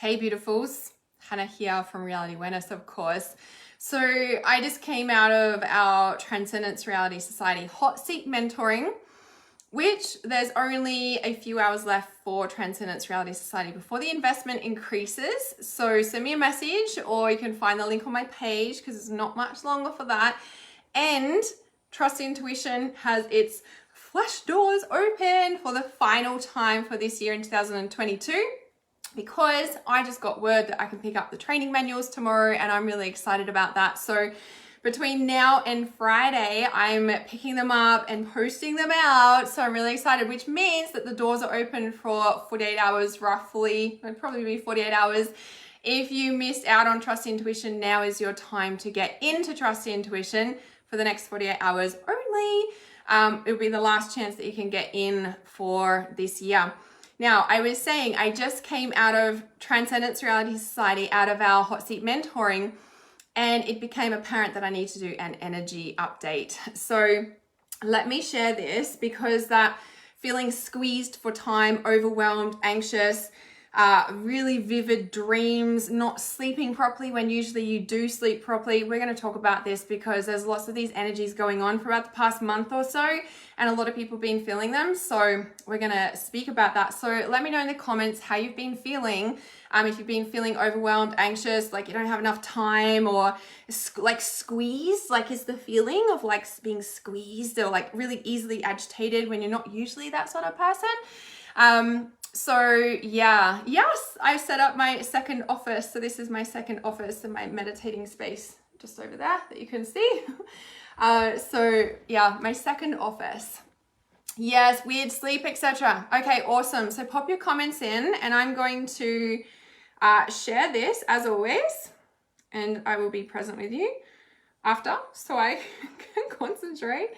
Hey beautifuls, Hannah here from Reality Awareness, of course. So I just came out of our Transcendence Reality Society hot seat mentoring, which there's only a few hours left for Transcendence Reality Society before the investment increases. So send me a message or you can find the link on my page because it's not much longer for that. And Trust Intuition has its flash doors open for the final time for this year in 2022. Because I just got word that I can pick up the training manuals tomorrow and I'm really excited about that. So between now and Friday, I'm picking them up and posting them out. So I'm really excited, which means that the doors are open for 48 hours roughly. It'd probably be 48 hours. If you missed out on Trust Intuition, now is your time to get into Trust Intuition for the next 48 hours only. It'll be the last chance that you can get in for this year. Now, I was saying I just came out of Transcendence Reality Society, out of our hot seat mentoring, and it became apparent that I need to do an energy update. So let me share this because that feeling squeezed for time, overwhelmed, anxious, really vivid dreams, not sleeping properly when usually you do sleep properly. We're going to talk about this because there's lots of these energies going on for about the past month or so, and a lot of people have been feeling them. So we're going to speak about that. So let me know in the comments how you've been feeling. If you've been feeling overwhelmed, anxious, like you don't have enough time, or like squeezed, like is the feeling of like being squeezed or like really easily agitated when you're not usually that sort of person. So yeah, yes, I set up my second office. So this is my second office and my meditating space just over there that you can see. So yeah, my second office. Yes, weird sleep, etc. Okay, awesome. So pop your comments in and I'm going to share this as always. And I will be present with you after so I can concentrate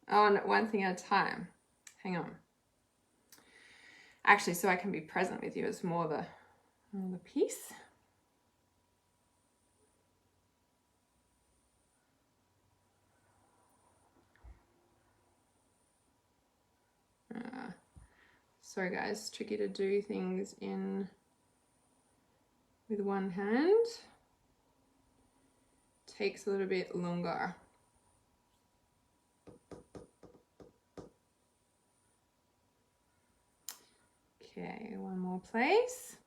on one thing at a time. Hang on. Actually, so I can be present with you is more the piece. Sorry guys, it's tricky to do things with one hand. Takes a little bit longer. Okay, one more place.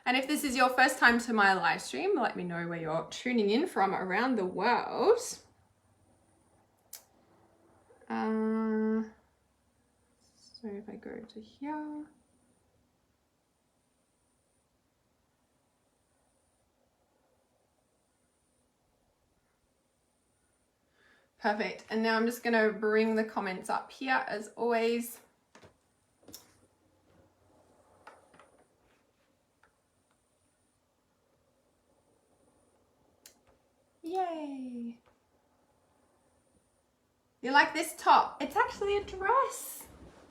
And if this is your first time to my live stream, let me know where you're tuning in from around the world. So if I go to here. Perfect. And now I'm just going to bring the comments up here as always. Yay. You like this top? It's actually a dress.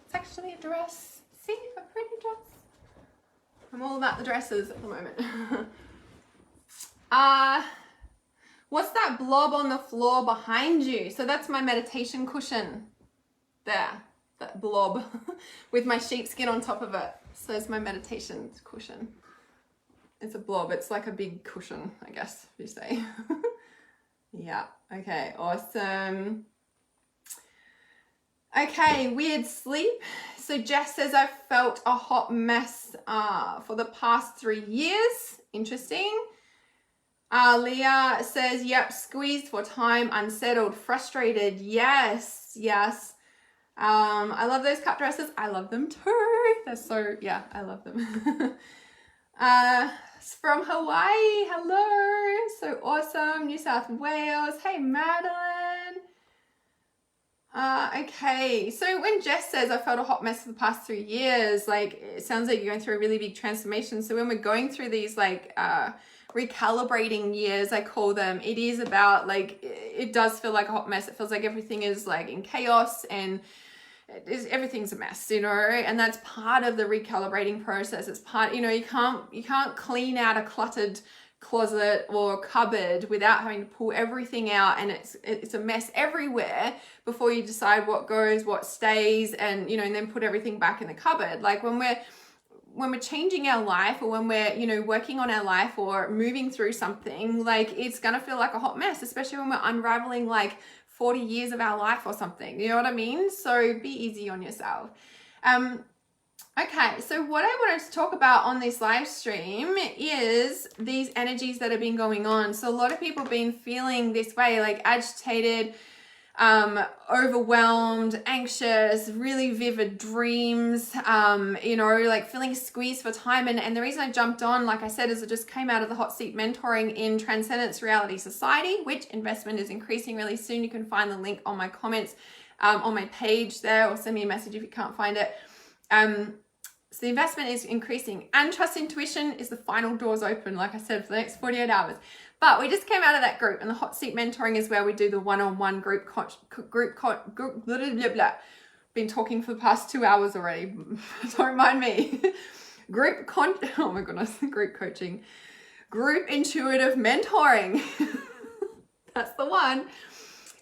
It's actually a dress. See, a pretty dress. I'm all about the dresses at the moment. What's that blob on the floor behind you? So that's my meditation cushion. There, that blob with my sheepskin on top of it. So it's my meditation cushion. It's a blob. It's like a big cushion, I guess you say. Yeah. Okay. Awesome. Okay. Weird sleep. So Jess says I've felt a hot mess for the past 3 years. Interesting. Leah says, yep, squeezed for time, unsettled, frustrated. Yes. Yes. I love those cut dresses. I love them too. They're so, yeah, I love them. From Hawaii, hello, so awesome. New South Wales, hey Madeline. Okay, so when Jess says I felt a hot mess for the past 3 years, like it sounds like you're going through a really big transformation. So when we're going through these like recalibrating years, I call them, it is about like, it does feel like a hot mess. It feels like everything is like in chaos and everything's a mess, you know, and that's part of the recalibrating process. It's part, you know, you can't clean out a cluttered closet or cupboard without having to pull everything out, and it's a mess everywhere before you decide what goes, what stays, and you know, and then put everything back in the cupboard. Like when we're changing our life, or when we're, you know, working on our life or moving through something, like it's gonna feel like a hot mess, especially when we're unraveling like 40 years of our life or something. You know what I mean? So be easy on yourself. Okay, so what I wanted to talk about on this live stream is these energies that have been going on. So a lot of people have been feeling this way, like agitated, overwhelmed, anxious, really vivid dreams, you know, like feeling squeezed for time. And the reason I jumped on, like I said, is I just came out of the hot seat mentoring in Transcendence Reality Society, which investment is increasing really soon. You can find the link on my comments, on my page there, or send me a message if you can't find it. So the investment is increasing, and Trust Intuition is the final doors open, like I said, for the next 48 hours. But we just came out of that group, and the hot seat mentoring is where we do the one-on-one group blah, blah, blah. Been talking for the past 2 hours already. Don't mind me. Oh my goodness, group coaching. Group intuitive mentoring. That's the one.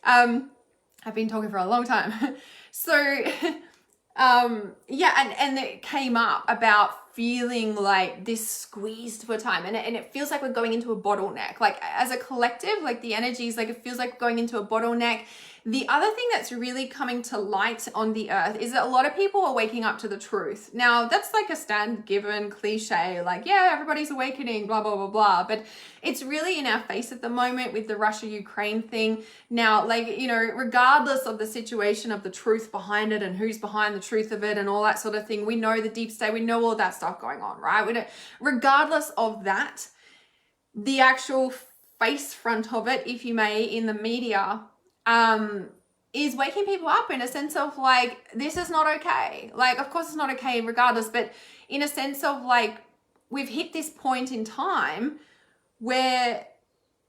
I've been talking for a long time. So yeah, and it came up about feeling like this squeezed for time, and it feels like we're going into a bottleneck, like as a collective, like the energies, like it feels like going into a bottleneck. The other thing that's really coming to light on the earth is that a lot of people are waking up to the truth. Now, that's like a stand given cliche, like, yeah, everybody's awakening, blah, blah, blah, blah. But it's really in our face at the moment with the Russia-Ukraine thing. Now, like, you know, regardless of the situation of the truth behind it and who's behind the truth of it and all that sort of thing, we know the deep state, we know all that stuff going on, right? Regardless of that, the actual face front of it, if you may, in the media, is waking people up in a sense of like, this is not okay. Like, of course it's not okay regardless, but in a sense of like, we've hit this point in time where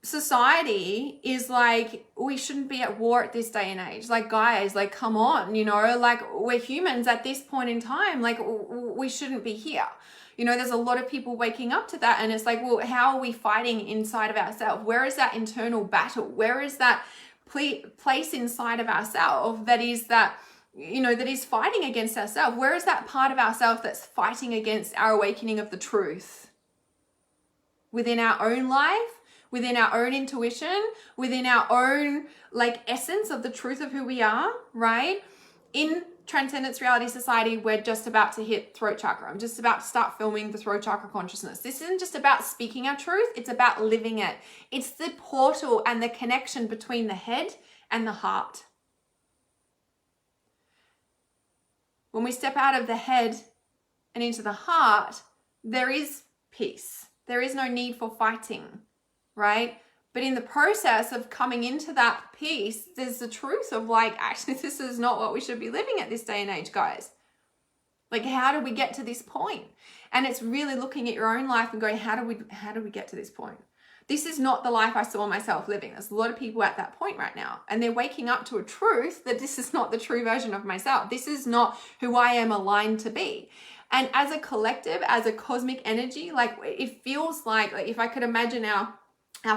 society is like, we shouldn't be at war at this day and age. Like, guys, like, come on, you know, like we're humans at this point in time. Like, we shouldn't be here. You know, there's a lot of people waking up to that, and it's like, well, how are we fighting inside of ourselves? Where is that internal battle? Where is that place inside of ourselves that is that, you know, that is fighting against ourselves? Where is that part of ourselves that's fighting against our awakening of the truth? Within our own life, within our own intuition, within our own like essence of the truth of who we are, right? In Transcendence Reality Society, we're just about to hit throat chakra. I'm just about to start filming the throat chakra consciousness. This isn't just about speaking our truth, it's about living it. It's the portal and the connection between the head and the heart. When we step out of the head and into the heart, there is peace. There is no need for fighting, right? But in the process of coming into that peace, there's the truth of like, actually, this is not what we should be living at this day and age, guys. Like, how do we get to this point? And it's really looking at your own life and going, how do we get to this point? This is not the life I saw myself living. There's a lot of people at that point right now, and they're waking up to a truth that this is not the true version of myself. This is not who I am aligned to be. And as a collective, as a cosmic energy, like it feels like if I could imagine our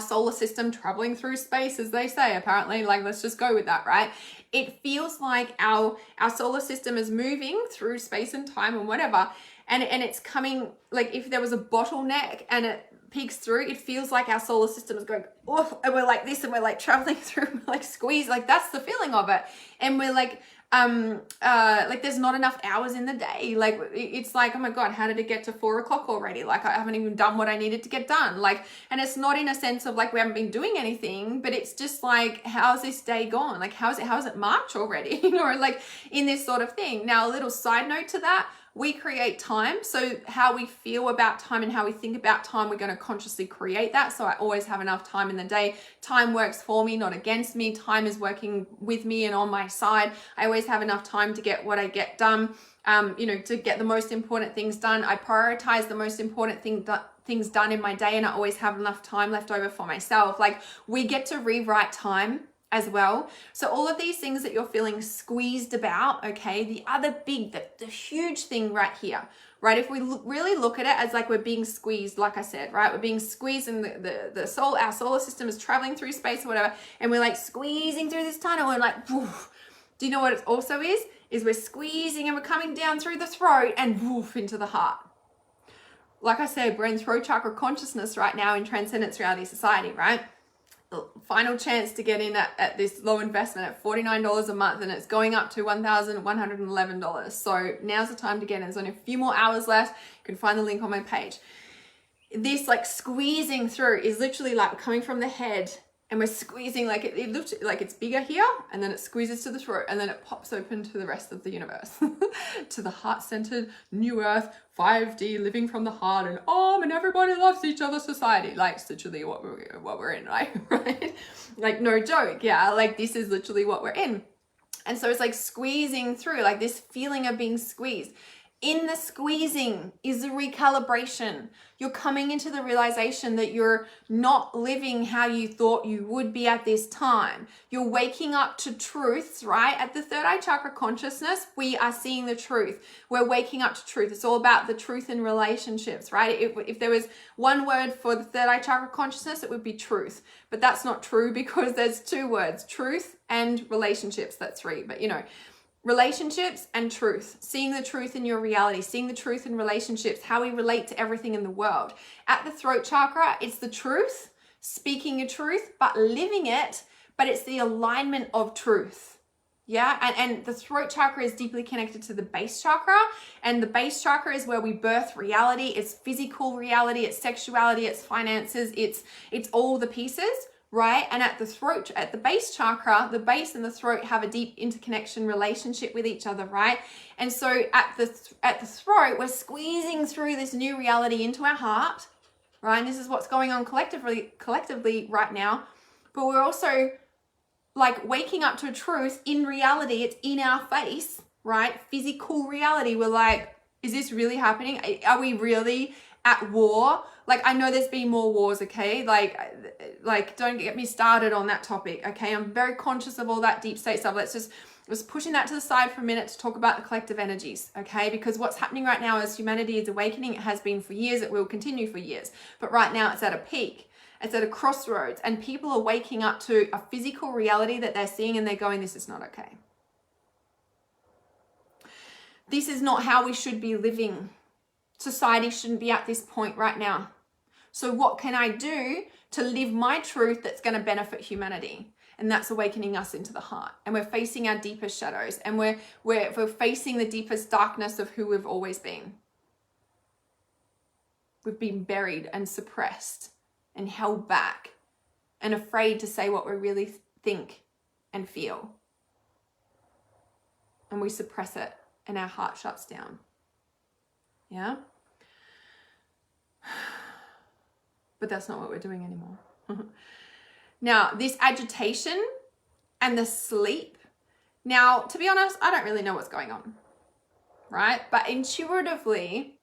solar system traveling through space, as they say, apparently, like, let's just go with that, right? It feels like our solar system is moving through space and time and whatever, and it's coming, like if there was a bottleneck and it peeks through, it feels like our solar system is going, oh, and we're like this, and we're like traveling through, like squeeze, like that's the feeling of it. And we're like there's not enough hours in the day. Like it's like, oh my God, how did it get to 4 o'clock already? Like I haven't even done what I needed to get done. Like, and it's not in a sense of like we haven't been doing anything, but it's just like, how's this day gone? Like how's it March already? You know, like in this sort of thing. Now, a little side note to that, we create time. So how we feel about time and how we think about time, we're going to consciously create that. So I always have enough time in the day. Time works for me, not against me. Time is working with me and on my side. I always have enough time to get what I get done, to get the most important things done. I prioritize the most important things done in my day, and I always have enough time left over for myself. Like we get to rewrite time as well. So all of these things that you're feeling squeezed about, okay, the other big, the huge thing right here, right? If we really look at it as like we're being squeezed, like I said, right? We're being squeezed and our solar system is traveling through space or whatever, and we're like squeezing through this tunnel and like, woof. Do you know what it also is we're squeezing and we're coming down through the throat and woof into the heart. like I said, we're in throat chakra consciousness right now in Transcendence Reality Society, right? Final chance to get in at this low investment at $49 a month, and it's going up to $1,111. So now's the time to get in. There's only a few more hours left. You can find the link on my page. This like squeezing through is literally like coming from the head, and we're squeezing, like it looks like it's bigger here, and then it squeezes to the throat, and then it pops open to the rest of the universe, to the heart-centered new earth 5D living from the heart, and everybody loves each other society. Like it's literally what we're in, right? Right? Like no joke, yeah. Like this is literally what we're in, and so it's like squeezing through, like this feeling of being squeezed. In the squeezing is the recalibration. You're coming into the realization that you're not living how you thought you would be at this time. You're waking up to truths, right? At the third eye chakra consciousness, we are seeing the truth. We're waking up to truth. It's all about the truth in relationships, right? If there was one word for the third eye chakra consciousness, it would be truth. But that's not true because there's two words, truth and relationships. That's three, but you know. Relationships and truth, seeing the truth in your reality, seeing the truth in relationships, how we relate to everything in the world. At the throat chakra, it's the truth, speaking your truth, but living it, but it's the alignment of truth. Yeah, and the throat chakra is deeply connected to the base chakra, and the base chakra is where we birth reality. It's physical reality, it's sexuality, it's finances, it's all the pieces. Right? And at the base chakra, the base and the throat have a deep interconnection relationship with each other, right? And so at the throat, we're squeezing through this new reality into our heart, right? And this is what's going on collectively right now. But we're also like waking up to truth in reality. It's in our face, right? Physical reality. We're like, is this really happening? Are we really at war? Like, I know there's been more wars, okay? Like don't get me started on that topic, okay? I'm very conscious of all that deep state stuff. Let's pushing that to the side for a minute to talk about the collective energies, okay? Because what's happening right now is humanity is awakening. It has been for years. It will continue for years. But right now it's at a peak. It's at a crossroads, and people are waking up to a physical reality that they're seeing, and they're going, this is not okay. This is not how we should be living. Society shouldn't be at this point right now. So what can I do to live my truth that's going to benefit humanity? And that's awakening us into the heart. And we're facing our deepest shadows, and we're facing the deepest darkness of who we've always been. We've been buried and suppressed and held back and afraid to say what we really think and feel. And we suppress it, and our heart shuts down. Yeah? But that's not what we're doing anymore. Now, this agitation and the sleep. Now, to be honest, I don't really know what's going on, right? But intuitively,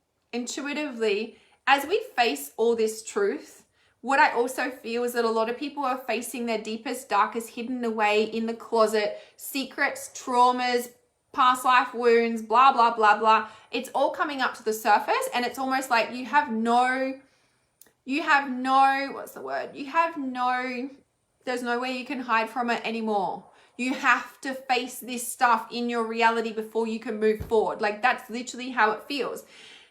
as we face all this truth, what I also feel is that a lot of people are facing their deepest, darkest, hidden away in the closet, secrets, traumas, past life wounds, blah, blah, blah, blah. It's all coming up to the surface, and it's almost like there's no way you can hide from it anymore. You have to face this stuff in your reality before you can move forward. Like, that's literally how it feels.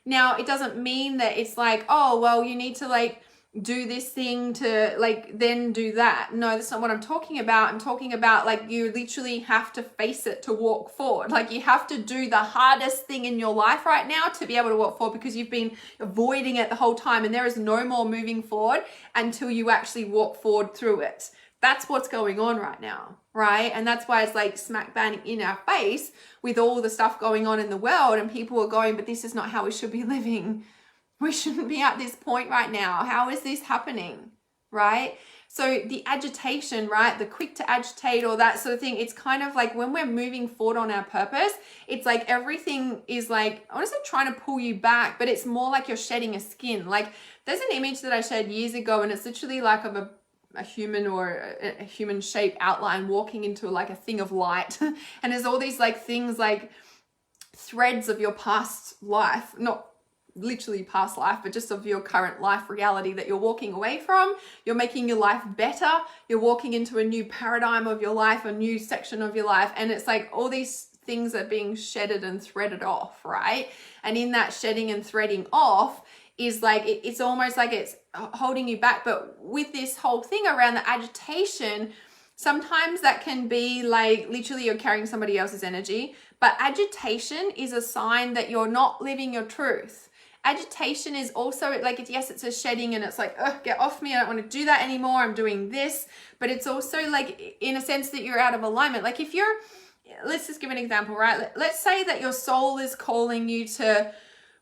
Now, it doesn't mean that it's like, oh, well, you need to like do this thing to like then do that. No, that's not what I'm talking about. I'm talking about like you literally have to face it to walk forward. Like, you have to do the hardest thing in your life right now to be able to walk forward, because you've been avoiding it the whole time, and there is no more moving forward until you actually walk forward through it. That's what's going on right now, right? And that's why it's like smack bang in our face with all the stuff going on in the world, and people are going, but this is not how we should be living. We shouldn't be at this point right now. How is this happening, right? So the agitation, right? The quick to agitate, or that sort of thing. It's kind of like when we're moving forward on our purpose, it's like everything is like, I want to say trying to pull you back, but it's more like you're shedding a skin. Like, there's an image that I shared years ago, and it's literally like of a human or a human shaped outline walking into like a thing of light. And there's all these like things like threads of your past life, not literally past life, but just of your current life reality that you're walking away from. You're making your life better. You're walking into a new paradigm of your life, a new section of your life. And it's like all these things are being shedded and threaded off, right? And in that shedding and threading off is like, it's almost like it's holding you back. But with this whole thing around the agitation, sometimes that can be like literally you're carrying somebody else's energy, but agitation is a sign that you're not living your truth. Agitation is also like, yes, it's a shedding and it's like, oh, get off me. I don't want to do that anymore. I'm doing this. But it's also like, in a sense that you're out of alignment. Like if you're, let's just give an example, right? Let's say that your soul is calling you to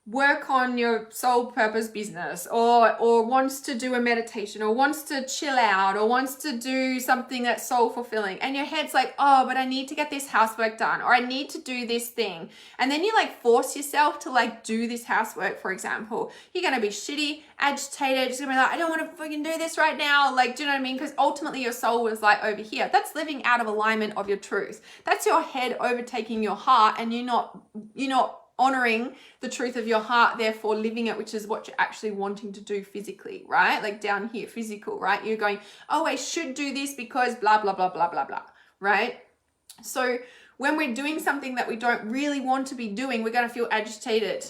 work on your soul purpose business, or wants to do a meditation, or wants to chill out, or wants to do something that's soul fulfilling, and your head's like, oh, but I need to get this housework done, or I need to do this thing, and then you like force yourself to like do this housework, for example, you're gonna be shitty, agitated, just gonna be like, I don't want to fucking do this right now, like, do you know what I mean? Because ultimately your soul was like over here. That's living out of alignment of your truth. That's your head overtaking your heart, and you're not honoring the truth of your heart, therefore living it, which is what you're actually wanting to do physically, right? Like down here, physical, right? You're going, oh, I should do this because blah, blah, blah, blah, blah, blah, right? So when we're doing something that we don't really want to be doing, we're going to feel agitated.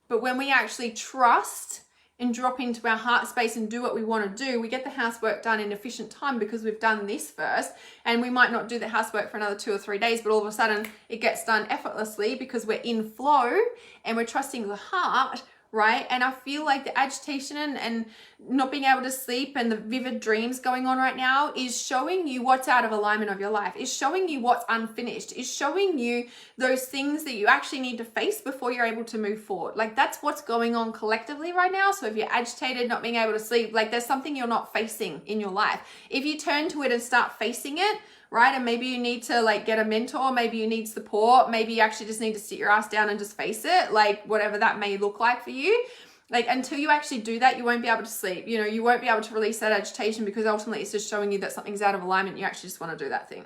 But when we actually trust and drop into our heart space and do what we want to do, we get the housework done in efficient time because we've done this first, and we might not do the housework for another 2 or 3 days, but all of a sudden it gets done effortlessly because we're in flow and we're trusting the heart, right? And I feel like the agitation and not being able to sleep and the vivid dreams going on right now is showing you what's out of alignment of your life, is showing you what's unfinished, is showing you those things that you actually need to face before you're able to move forward. Like that's what's going on collectively right now. So if you're agitated, not being able to sleep, like there's something you're not facing in your life. If you turn to it and start facing it, right? And maybe you need to like get a mentor, maybe you need support, maybe you actually just need to sit your ass down and just face it, like whatever that may look like for you. Like until you actually do that, you won't be able to sleep. You know, you won't be able to release that agitation because ultimately it's just showing you that something's out of alignment. You actually just want to do that thing.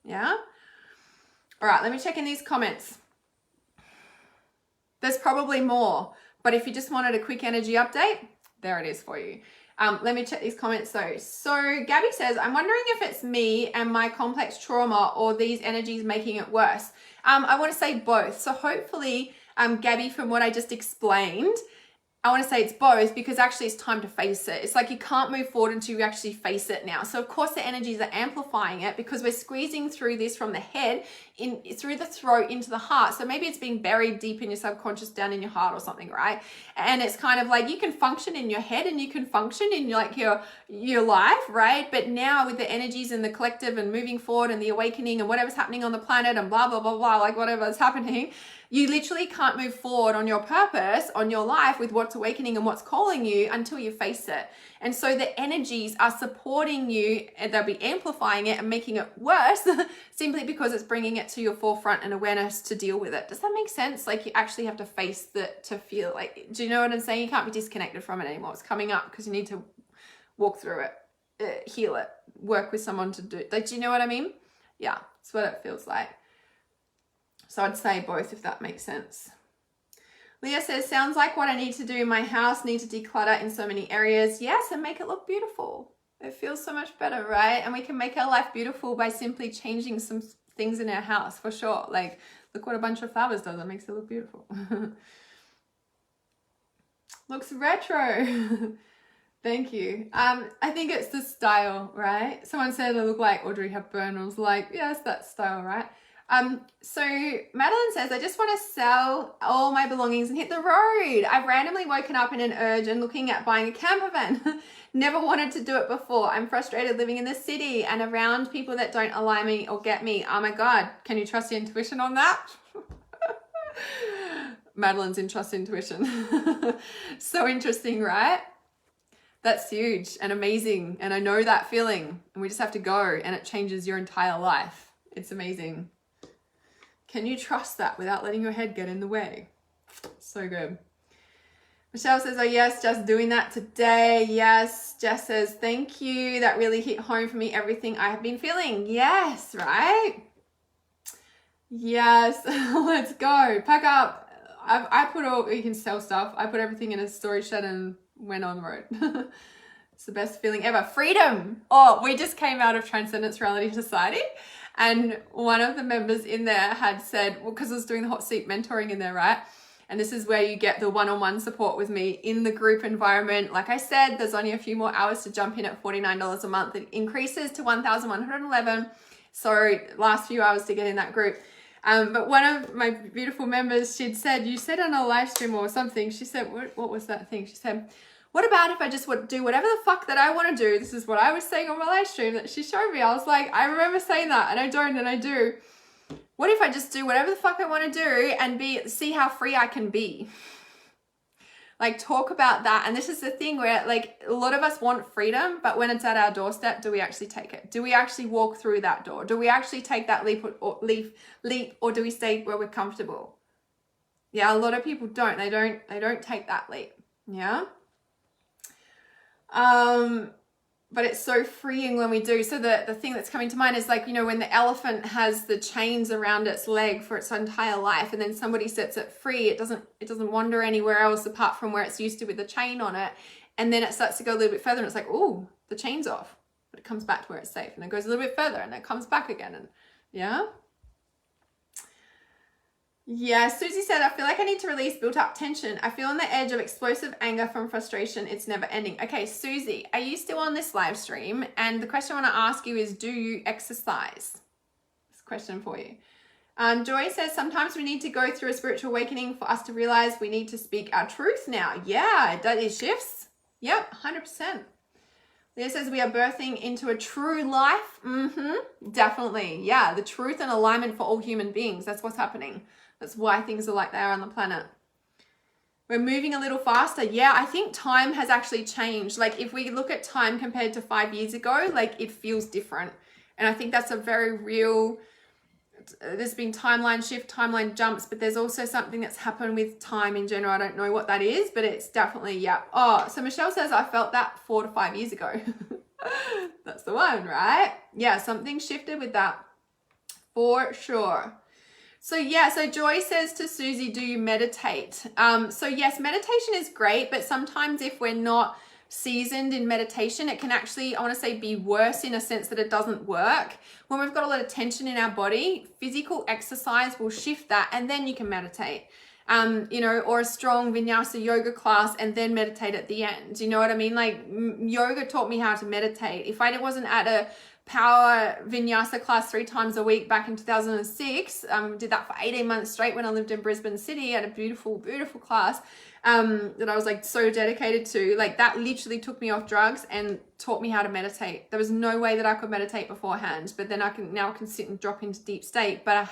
Yeah? All right, let me check in these comments. There's probably more, but if you just wanted a quick energy update, there it is for you. Let me check these comments though. So Gabby says, I'm wondering if it's me and my complex trauma or these energies making it worse. I want to say both. So hopefully, Gabby, from what I just explained, I want to say it's both because actually it's time to face it. It's like you can't move forward until you actually face it now. So of course the energies are amplifying it because we're squeezing through this from the head through the throat into the heart. So maybe it's being buried deep in your subconscious down in your heart or something, right? And it's kind of like you can function in your head and you can function in like your life, right? But now with the energies and the collective and moving forward and the awakening and whatever's happening on the planet and blah, blah, blah, blah, like whatever's happening, you literally can't move forward on your purpose, on your life with what's awakening and what's calling you until you face it. And so the energies are supporting you and they'll be amplifying it and making it worse simply because it's bringing it to your forefront and awareness to deal with it. Does that make sense? Like you actually have to face it to feel like, do you know what I'm saying? You can't be disconnected from it anymore. It's coming up because you need to walk through it, heal it, work with someone to do. Like, do you know what I mean? Yeah, that's what it feels like. So I'd say both if that makes sense. Leah says, sounds like what I need to do in my house, need to declutter in so many areas. Yes, and make it look beautiful. It feels so much better, right? And we can make our life beautiful by simply changing some things in our house, for sure. Like, look what a bunch of flowers does. It makes it look beautiful. Looks retro. Thank you. I think it's the style, right? Someone said I look like Audrey Hepburn. I was like, yes, that style, right? So Madeline says, I just want to sell all my belongings and hit the road. I've randomly woken up in an urge and looking at buying a camper van. Never wanted to do it before. I'm frustrated living in the city and around people that don't align me or get me. Oh my God. Can you trust your intuition on that? Madeline's in trust intuition. So interesting, right? That's huge and amazing. And I know that feeling and we just have to go and it changes your entire life. It's amazing. Can you trust that without letting your head get in the way? So good. Michelle says, oh yes, just doing that today. Yes. Jess says, thank you. That really hit home for me. Everything I have been feeling. Yes, right? Yes. Let's go. Pack up. I put all, you can sell stuff. I put everything in a storage shed and went on the road. It's the best feeling ever. Freedom. Oh, we just came out of Transcendence Reality Society. And one of the members in there had said, well, because I was doing the hot seat mentoring in there, right? And this is where you get the one-on-one support with me in the group environment. Like I said, there's only a few more hours to jump in at $49 a month. It increases to $1,111. So last few hours to get in that group. But one of my beautiful members, she'd said, you said on a live stream or something, she said, what was that thing? She said, what about if I just would do whatever the fuck that I want to do? This is what I was saying on my live stream that she showed me. I was like, I remember saying that, and I don't, and I do. What if I just do whatever the fuck I want to do and see how free I can be? Like, talk about that. And this is the thing where, like, a lot of us want freedom, but when it's at our doorstep, do we actually take it? Do we actually walk through that door? Do we actually take that leap, or do we stay where we're comfortable? Yeah, a lot of people don't. They don't take that leap. Yeah. But it's so freeing when we do. So the thing that's coming to mind is, like, you know, when the elephant has the chains around its leg for its entire life, and then somebody sets it free, it doesn't wander anywhere else apart from where it's used to with the chain on it. And then it starts to go a little bit further, and it's like, oh, the chain's off, but it comes back to where it's safe, and it goes a little bit further, and it comes back again. And yeah. Yeah, Susie said, I feel like I need to release built up tension. I feel on the edge of explosive anger from frustration. It's never ending. Okay, Susie, are you still on this live stream? And the question I want to ask you is, do you exercise? This question for you. Joy says, sometimes we need to go through a spiritual awakening for us to realize we need to speak our truth now. Yeah, it shifts. Yep, 100%. Leah says, we are birthing into a true life. Definitely. Yeah, the truth and alignment for all human beings. That's what's happening. That's why things are like they are on the planet. We're moving a little faster. Yeah, I think time has actually changed. Like, if we look at time compared to 5 years ago, like, it feels different. And I think that's a very real, there's been timeline shift, timeline jumps, but there's also something that's happened with time in general. I don't know what that is, but it's definitely, yeah. Oh, so Michelle says, I felt that 4 to 5 years ago. That's the one, right? Yeah, something shifted with that for sure. So yeah, so Joy says to Susie, do you meditate? So yes, meditation is great, but sometimes if we're not seasoned in meditation, it can actually, I want to say, be worse in a sense that it doesn't work. When we've got a lot of tension in our body, physical exercise will shift that, and then you can meditate. You know, or a strong vinyasa yoga class and then meditate at the end. You know what I mean? Like, yoga taught me how to meditate. If I wasn't at a power vinyasa class 3 times a week back in 2006, did that for 18 months straight when I lived in Brisbane City at a beautiful, beautiful class that I was like so dedicated to. Like, that literally took me off drugs and taught me how to meditate. There was no way that I could meditate beforehand, but then I can sit and drop into deep state. But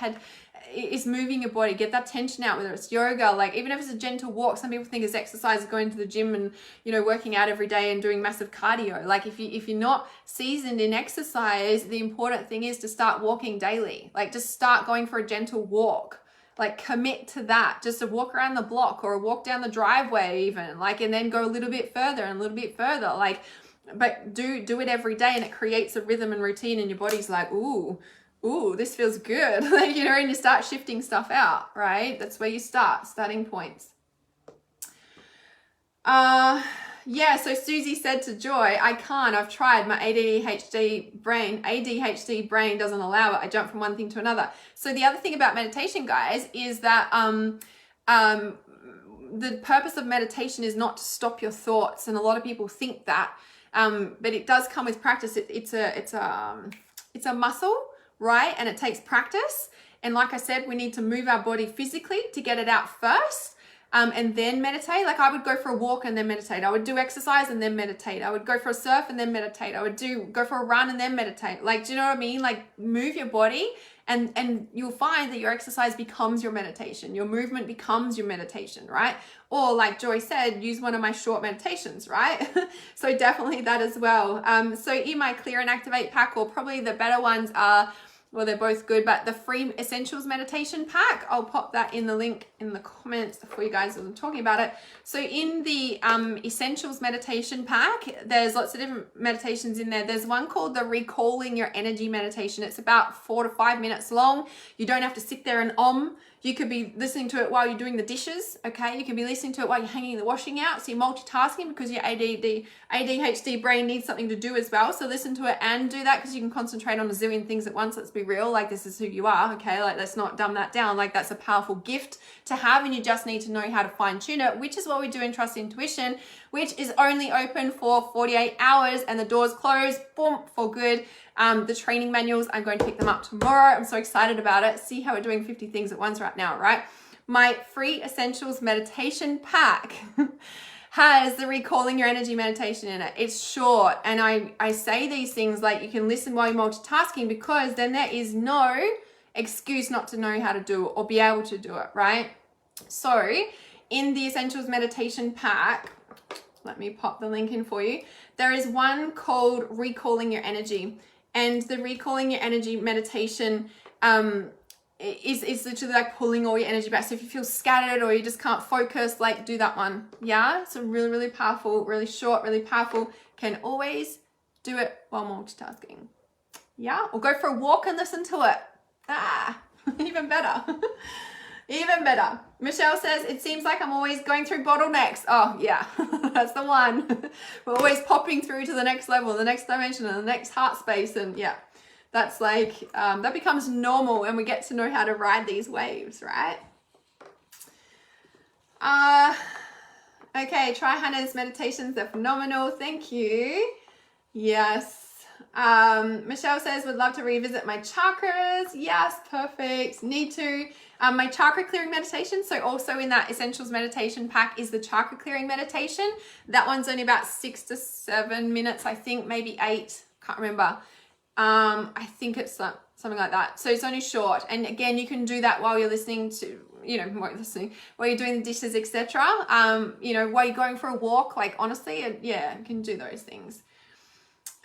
it's moving your body, get that tension out, whether it's yoga, like even if it's a gentle walk. Some people think it's exercise, going to the gym and, you know, working out every day and doing massive cardio. Like, if you're not seasoned in exercise, the important thing is to start walking daily. Like, just start going for a gentle walk. Like, commit to that, just to walk around the block or walk down the driveway even, like, and then go a little bit further and a little bit further. Like, but do it every day, and it creates a rhythm and routine, and your body's like, ooh, this feels good. Like, you know, and you start shifting stuff out, right? That's where you starting points. Yeah, so Susie said to Joy, I can't, I've tried, my ADHD brain doesn't allow it. I jump from one thing to another. So the other thing about meditation, guys, is that the purpose of meditation is not to stop your thoughts. And a lot of people think that, but it does come with practice. It's a muscle, right? And it takes practice. And like I said, we need to move our body physically to get it out first. And then meditate. Like, I would go for a walk and then meditate. I would do exercise and then meditate. I would go for a surf and then meditate. I would go for a run and then meditate. Like, do you know what I mean? Like, move your body, and you'll find that your exercise becomes your meditation. Your movement becomes your meditation, right? Or like Joy said, use one of my short meditations, right? So definitely that as well. So in my Clear and Activate pack, or probably the better ones are, well, they're both good, but the free Essentials meditation pack, I'll pop that in the link in the comments for you guys as I'm talking about it. So in the Essentials meditation pack, there's lots of different meditations in there. There's one called the Recalling Your Energy meditation. It's about 4 to 5 minutes long. You don't have to sit there and You could be listening to it while you're doing the dishes, okay? You can be listening to it while you're hanging the washing out. So you're multitasking because your ADHD brain needs something to do as well. So listen to it and do that because you can concentrate on a zillion things at once. Let's be real. Like, this is who you are, okay? Like, let's not dumb that down. Like, that's a powerful gift to have, and you just need to know how to fine tune it, which is what we do in Trust Intuition, which is only open for 48 hours and the doors close, boom, for good. The training manuals, I'm going to pick them up tomorrow. I'm so excited about it. See how we're doing 50 things at once right now, right? My free essentials meditation pack has the recalling your energy meditation in it. It's short, and I say these things like you can listen while you're multitasking, because then there is no excuse not to know how to do it or be able to do it, right? So in the essentials meditation pack, let me pop the link in for you. There is one called Recalling Your Energy. And the Recalling Your Energy meditation is literally like pulling all your energy back. So if you feel scattered or you just can't focus, like, do that one. Yeah, it's a really, really powerful, really short, really powerful. Can always do it while multitasking. Yeah, or go for a walk and listen to it. Even better. Even better. Michelle says, it seems like I'm always going through bottlenecks. Oh yeah, that's the one. We're always popping through to the next level, the next dimension, and the next heart space. And yeah, that's like, that becomes normal, and we get to know how to ride these waves, right? Okay, try Hannah's meditations. They're phenomenal. Thank you. Yes. Michelle says, would love to revisit my chakras. Yes, perfect. Need to. My chakra clearing meditation. So also in that essentials meditation pack is the chakra clearing meditation. That one's only about 6 to 7 minutes, I think, maybe 8. Can't remember. I think it's something like that. So it's only short. And again, you can do that while you're listening to, while you're doing the dishes, etc. While you're going for a walk, like, honestly, yeah, you can do those things.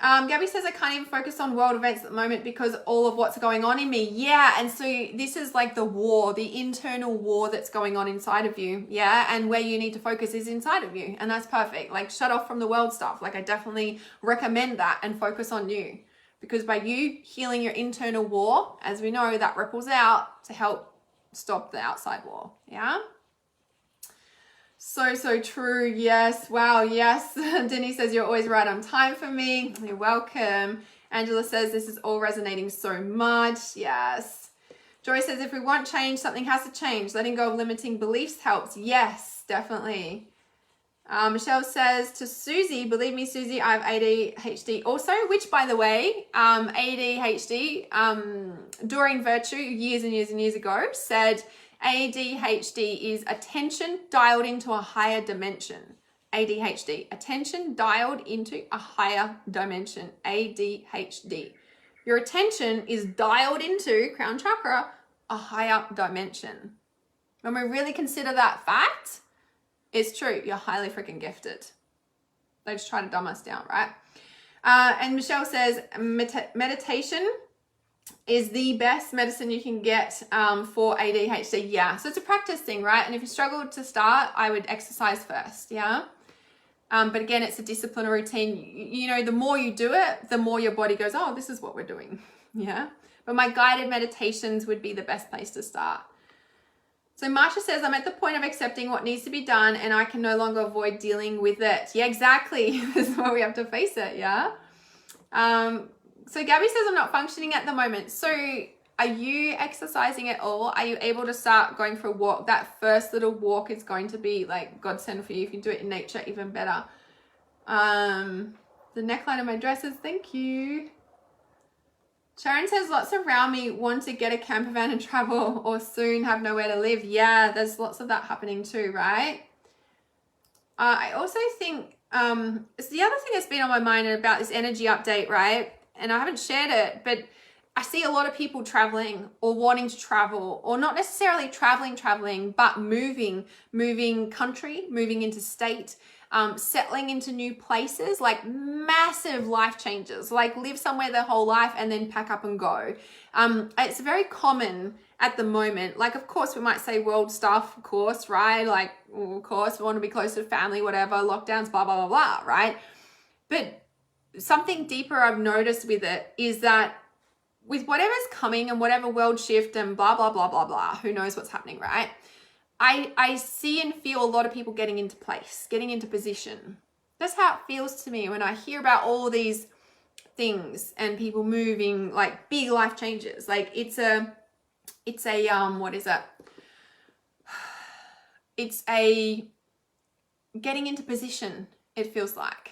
Gabby says, I can't even focus on world events at the moment because all of what's going on in me. Yeah, and so this is like the war, the internal war that's going on inside of you. Yeah, and where you need to focus is inside of you. And that's perfect. Like, shut off from the world stuff. Like, I definitely recommend that and focus on you. Because by you healing your internal war, as we know, that ripples out to help stop the outside war. Yeah? So true. Yes. Wow. Yes. Denise says, you're always right on time for me. You're welcome. Angela says, this is all resonating so much. Yes. Joy says, if we want change, something has to change. Letting go of limiting beliefs helps. Yes, definitely. Michelle says to Susie, believe me, Susie, I have ADHD also, which, by the way, ADHD, Doreen Virtue, years and years and years ago, said ADHD is attention dialed into a higher dimension. ADHD, attention dialed into a higher dimension. ADHD. Your attention is dialed into, crown chakra, a higher dimension. When we really consider that fact, it's true. You're highly freaking gifted. They just try to dumb us down, right? And Michelle says, meditation is the best medicine you can get for ADHD. Yeah, so it's a practice thing, right? And if you struggle to start, I would exercise first, yeah? But again, it's a discipline, a routine. The more you do it, the more your body goes, oh, this is what we're doing, yeah? But my guided meditations would be the best place to start. So Marsha says, I'm at the point of accepting what needs to be done and I can no longer avoid dealing with it. Yeah, exactly. This is why we have to face it, yeah? So Gabby says, I'm not functioning at the moment. So are you exercising at all? Are you able to start going for a walk? That first little walk is going to be like godsend for you. If you do it in nature, even better. The neckline of my dresses, thank you. Sharon says, lots around me want to get a camper van and travel or soon have nowhere to live. Yeah, there's lots of that happening too, right? I also think, it's the other thing that's been on my mind about this energy update, right? And I haven't shared it, but I see a lot of people traveling or wanting to travel, or not necessarily traveling, but moving country, moving into state, settling into new places, like massive life changes, like live somewhere their whole life and then pack up and go. It's very common at the moment. Like, of course, we might say world stuff, of course, right? Like, of course, we want to be close to family, whatever, lockdowns, blah, blah, blah, blah, right? But something deeper I've noticed with it is that with whatever's coming and whatever world shift and blah, blah, blah, blah, blah, who knows what's happening, right? I see and feel a lot of people getting into place, getting into position. That's how it feels to me when I hear about all these things and people moving, like big life changes. Like it's a what is it? It's a getting into position, it feels like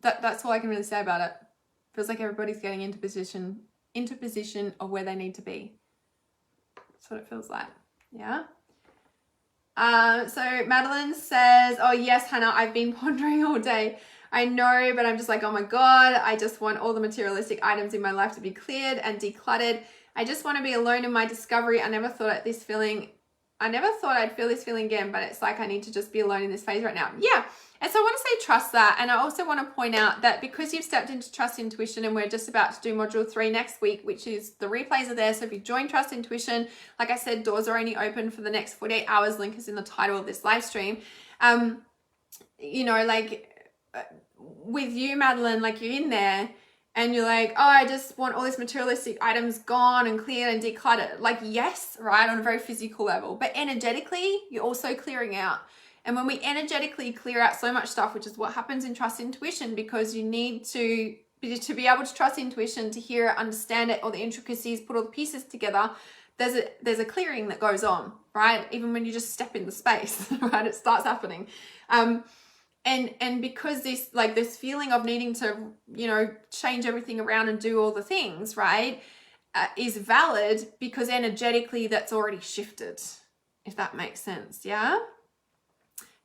that's all I can really say about it. Feels like everybody's getting into position of where they need to be. That's what it feels like. Yeah. So Madeline says, oh yes, Hannah, I've been pondering all day. I know, but I'm just like, oh my God, I just want all the materialistic items in my life to be cleared and decluttered. I just want to be alone in my discovery. I never thought I'd feel this feeling again, but it's like I need to just be alone in this phase right now. Yeah. And so I want to say trust that. And I also want to point out that because you've stepped into Trust Intuition, and we're just about to do module 3 next week, which is the replays are there. So if you join Trust Intuition, like I said, doors are only open for the next 48 hours. Link is in the title of this live stream. You know, like with you, Madeline, like you're in there and you're like, oh, I just want all these materialistic items gone and cleared and decluttered. Like, yes, right, on a very physical level, but energetically, you're also clearing out. And when we energetically clear out so much stuff, which is what happens in Trust Intuition, because you need to be able to trust intuition, to hear it, understand it, all the intricacies, put all the pieces together, there's a clearing that goes on, right? Even when you just step in the space, right? It starts happening. And because this feeling of needing to, you know, change everything around and do all the things, right, is valid because energetically that's already shifted, if that makes sense, yeah?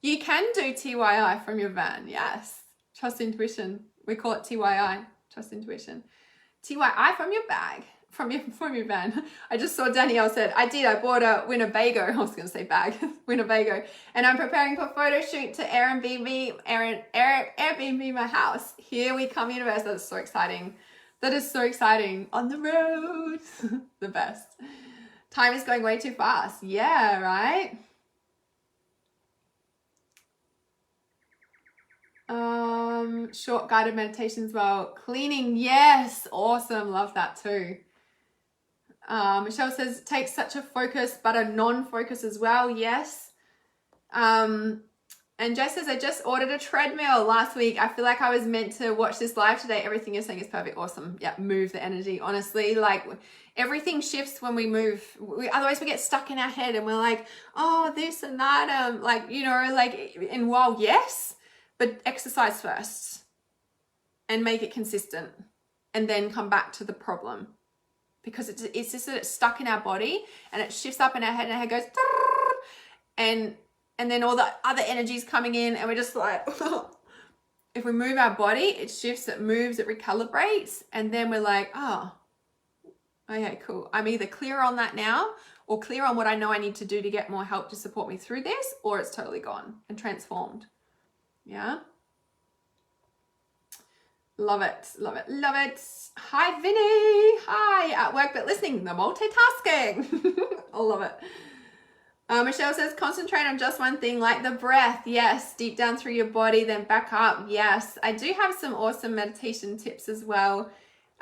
You can do TYI from your van, yes. Trust Intuition. We call it TYI, Trust Intuition. TYI from your bag, from your van. I just saw Danielle said, I bought a Winnebago. I was going to say bag, Winnebago. And I'm preparing for photo shoot to Airbnb my house. Here we come, universe. That is so exciting. That is so exciting. On the road. The best. Time is going way too fast. Yeah, right? Short guided meditations while cleaning. Yes, awesome. Love that too. Michelle says it takes such a focus but a non-focus as well. Yes. And Jess says I just ordered a treadmill last week. I feel like I was meant to watch this live today. Everything you're saying is perfect. Awesome. Yeah, move the energy. Honestly, like everything shifts when we move. Otherwise we get stuck in our head and we're like, oh, this and that. Like, you know, like, and while yes, but exercise first and make it consistent and then come back to the problem, because it's just that it's stuck in our body and it shifts up in our head and our head goes and then all the other energy's coming in and we're just like if we move our body, it shifts, it moves, it recalibrates, and then we're like, oh, okay, cool. I'm either clear on that now or clear on what I know I need to do to get more help to support me through this, or it's totally gone and transformed. Yeah. Love it. Love it. Love it. Hi, Vinny. Hi. At work, but listening. The multitasking. I love it. Michelle says, concentrate on just one thing, like the breath. Yes. Deep down through your body, then back up. Yes. I do have some awesome meditation tips as well.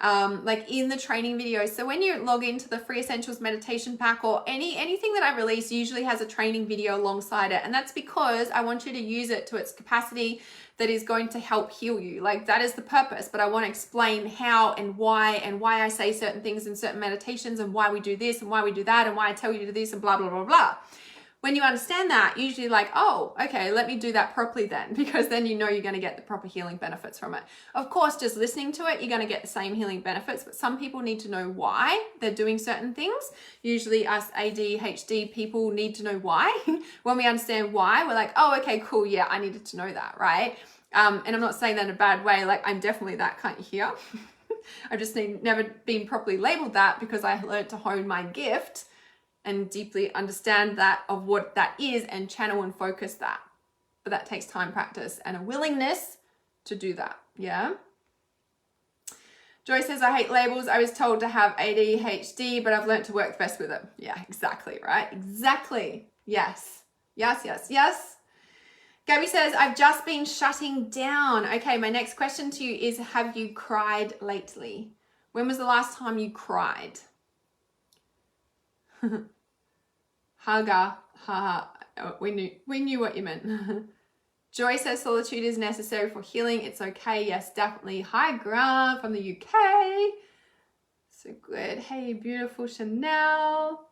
Like in the training videos. So when you log into the Free Essentials meditation pack or anything that I release usually has a training video alongside it. And that's because I want you to use it to its capacity that is going to help heal you. Like that is the purpose, but I want to explain how and why I say certain things in certain meditations and why we do this and why we do that and why I tell you to do this and blah, blah, blah, blah. When you understand that, usually like, oh, okay, let me do that properly then, because then you know you're going to get the proper healing benefits from it. Of course, just listening to it, you're going to get the same healing benefits, but some people need to know why they're doing certain things. Usually us ADHD people need to know why. When we understand why, we're like, oh, okay, cool. Yeah, I needed to know that, right? And I'm not saying that in a bad way. Like I'm definitely that kind of here. I've just never been properly labeled that because I learned to hone my gift and deeply understand that of what that is and channel and focus that. But that takes time, practice, and a willingness to do that. Yeah. Joy says, I hate labels. I was told to have ADHD, but I've learned to work best with it. Yeah, exactly, right? Exactly. Yes. Yes, yes, yes. Gabby says, I've just been shutting down. Okay, my next question to you is, have you cried lately? When was the last time you cried? Haga, haha. We knew what you meant. Joy says solitude is necessary for healing. It's okay. Yes, definitely. Hi, Grant from the UK. So good. Hey, beautiful Chanel.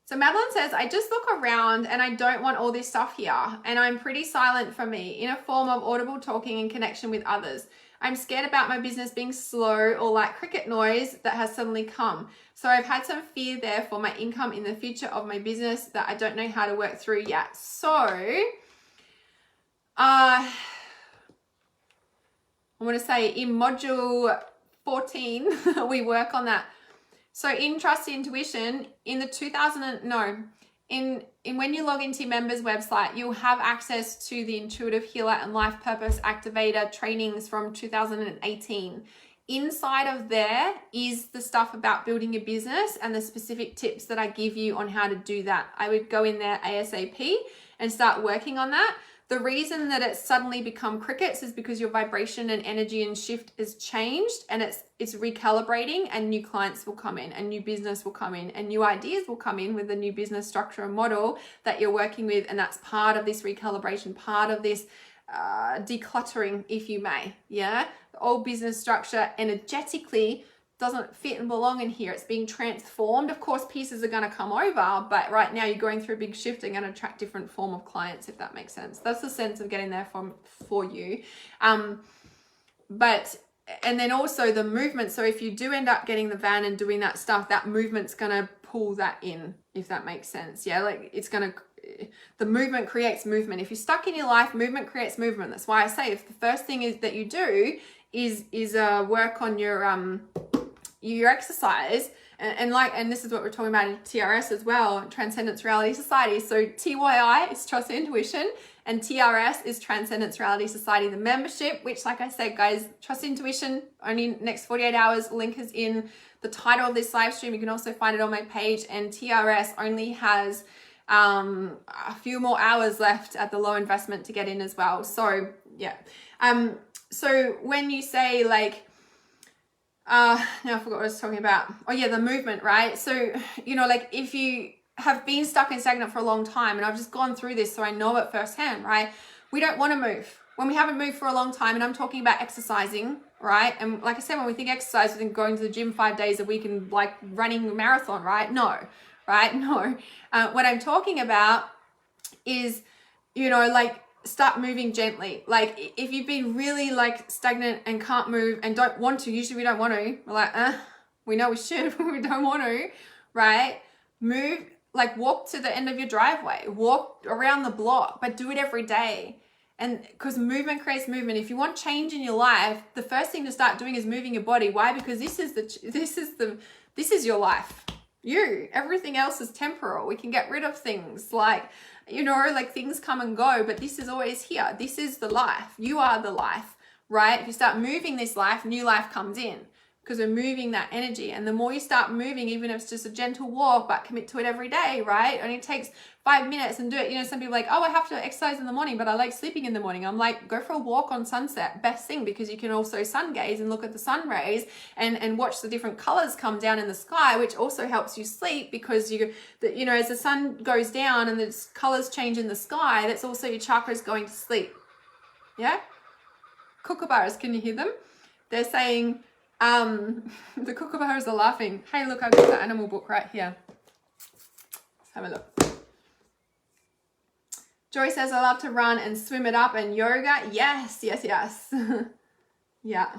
So Madeline says, I just look around and I don't want all this stuff here. And I'm pretty silent for me in a form of audible talking and connection with others. I'm scared about my business being slow or like cricket noise that has suddenly come. So I've had some fear there for my income in the future of my business that I don't know how to work through yet. So I want to say in module 14, we work on that. So in Trust Intuition, in the when you log into your members website, you'll have access to the Intuitive Healer and Life Purpose Activator trainings from 2018. Inside of there is the stuff about building your business and the specific tips that I give you on how to do that. I would go in there ASAP and start working on that. The reason that it's suddenly become crickets is because your vibration and energy and shift has changed, and it's recalibrating, and new clients will come in and new business will come in and new ideas will come in with the new business structure and model that you're working with. And that's part of this recalibration, part of this decluttering, if you may. Yeah. The old business structure energetically doesn't fit and belong in here. It's being transformed. Of course, pieces are going to come over, but right now you're going through a big shift and going to attract different form of clients, if that makes sense. That's the sense of getting there for you. And then also the movement. So if you do end up getting the van and doing that stuff, that movement's going to pull that in, if that makes sense. Yeah. Like the movement creates movement. If you're stuck in your life, movement creates movement. That's why I say if the first thing is that you do is work on your exercise and this is what we're talking about in TRS as well, Transcendence Reality Society. So TYI is Trust Intuition and TRS is Transcendence Reality Society, the membership, which, like I said, guys, Trust Intuition only next 48 hours. Link is in the title of this live stream. You can also find it on my page, and TRS only has a few more hours left at the low investment to get in as well. So yeah. So when you say like, now I forgot what I was talking about. Oh yeah, the movement, right? So, like if you have been stuck and stagnant for a long time, and I've just gone through this, so I know it firsthand, right? We don't want to move. When we haven't moved for a long time, and I'm talking about exercising, right? And like I said, when we think exercise, we think going to the gym 5 days a week and like running a marathon, right? No, right? No. What I'm talking about is, like start moving gently. Like if you've been really like stagnant and can't move and don't want to, usually we don't want to, we're like, we know we should, but we don't want to, right? Move, like walk to the end of your driveway, walk around the block, but do it every day. And because movement creates movement. If you want change in your life, the first thing to start doing is moving your body. Why? Because this is your life. Everything else is temporal. We can get rid of things like things come and go, but this is always here. This is the life. You are the life, right? If you start moving this life, new life comes in because we're moving that energy. And the more you start moving, even if it's just a gentle walk, but commit to it every day, right? It only takes 5 minutes and do it. Some people are like, oh, I have to exercise in the morning, but I like sleeping in the morning. I'm like, go for a walk on sunset. Best thing, because you can also sun gaze and look at the sun rays and watch the different colors come down in the sky, which also helps you sleep because as the sun goes down and the colors change in the sky, that's also your chakras going to sleep. Yeah? Kookaburras, can you hear them? They're saying, the kookaburras are laughing. Hey, look, I've got the animal book right here. Let's have a look. Joy says, I love to run and swim it up and yoga. Yes. Yeah.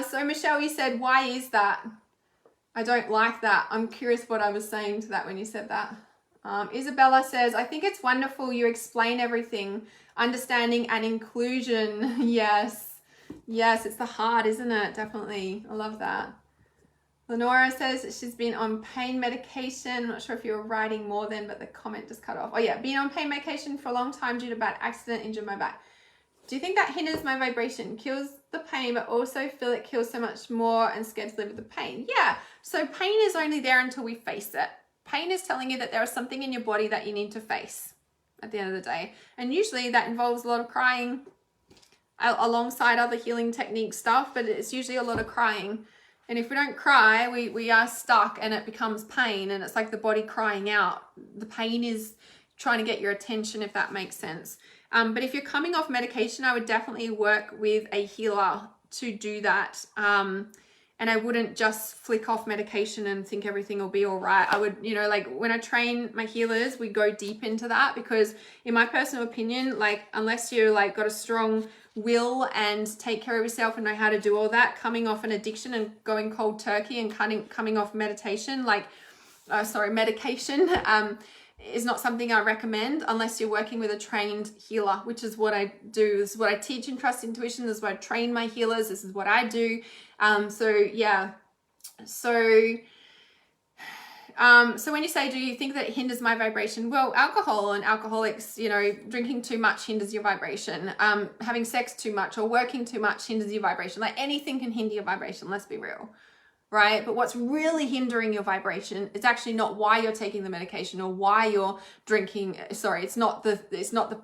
So Michelle, you said, why is that? I don't like that. I'm curious what I was saying to that when you said that. Isabella says, I think it's wonderful you explain everything, understanding and inclusion. Yes, it's the heart, isn't it? Definitely. I love that. Lenora says that she's been on pain medication. I'm not sure if you were writing more then, but the comment just cut off. Oh yeah, been on pain medication for a long time due to bad accident, injured my back. Do you think that hinders my vibration? Kills the pain, but also feel it kills so much more and scared to live with the pain. Yeah, so pain is only there until we face it. Pain is telling you that there is something in your body that you need to face at the end of the day. And usually that involves a lot of crying alongside other healing technique stuff, but it's usually a lot of crying. And if we don't cry, we are stuck and it becomes pain, and it's like the body crying out. The pain is trying to get your attention, if that makes sense. But if you're coming off medication, I would definitely work with a healer to do that. And I wouldn't just flick off medication and think everything will be all right. I would, like when I train my healers, we go deep into that, because in my personal opinion, like unless you're like got a strong will and take care of yourself and know how to do all that, coming off an addiction and going cold turkey and coming off medication, medication, is not something I recommend unless you're working with a trained healer, which is what I do. This is what I teach in Trust Intuition. This is what I train my healers. This is what I do. So when you say, do you think that it hinders my vibration? Well, alcohol and alcoholics, drinking too much hinders your vibration. Having sex too much or working too much hinders your vibration. Like anything can hinder your vibration, let's be real. Right? But what's really hindering your vibration, it's actually not why you're taking the medication or why you're drinking. Sorry, it's not the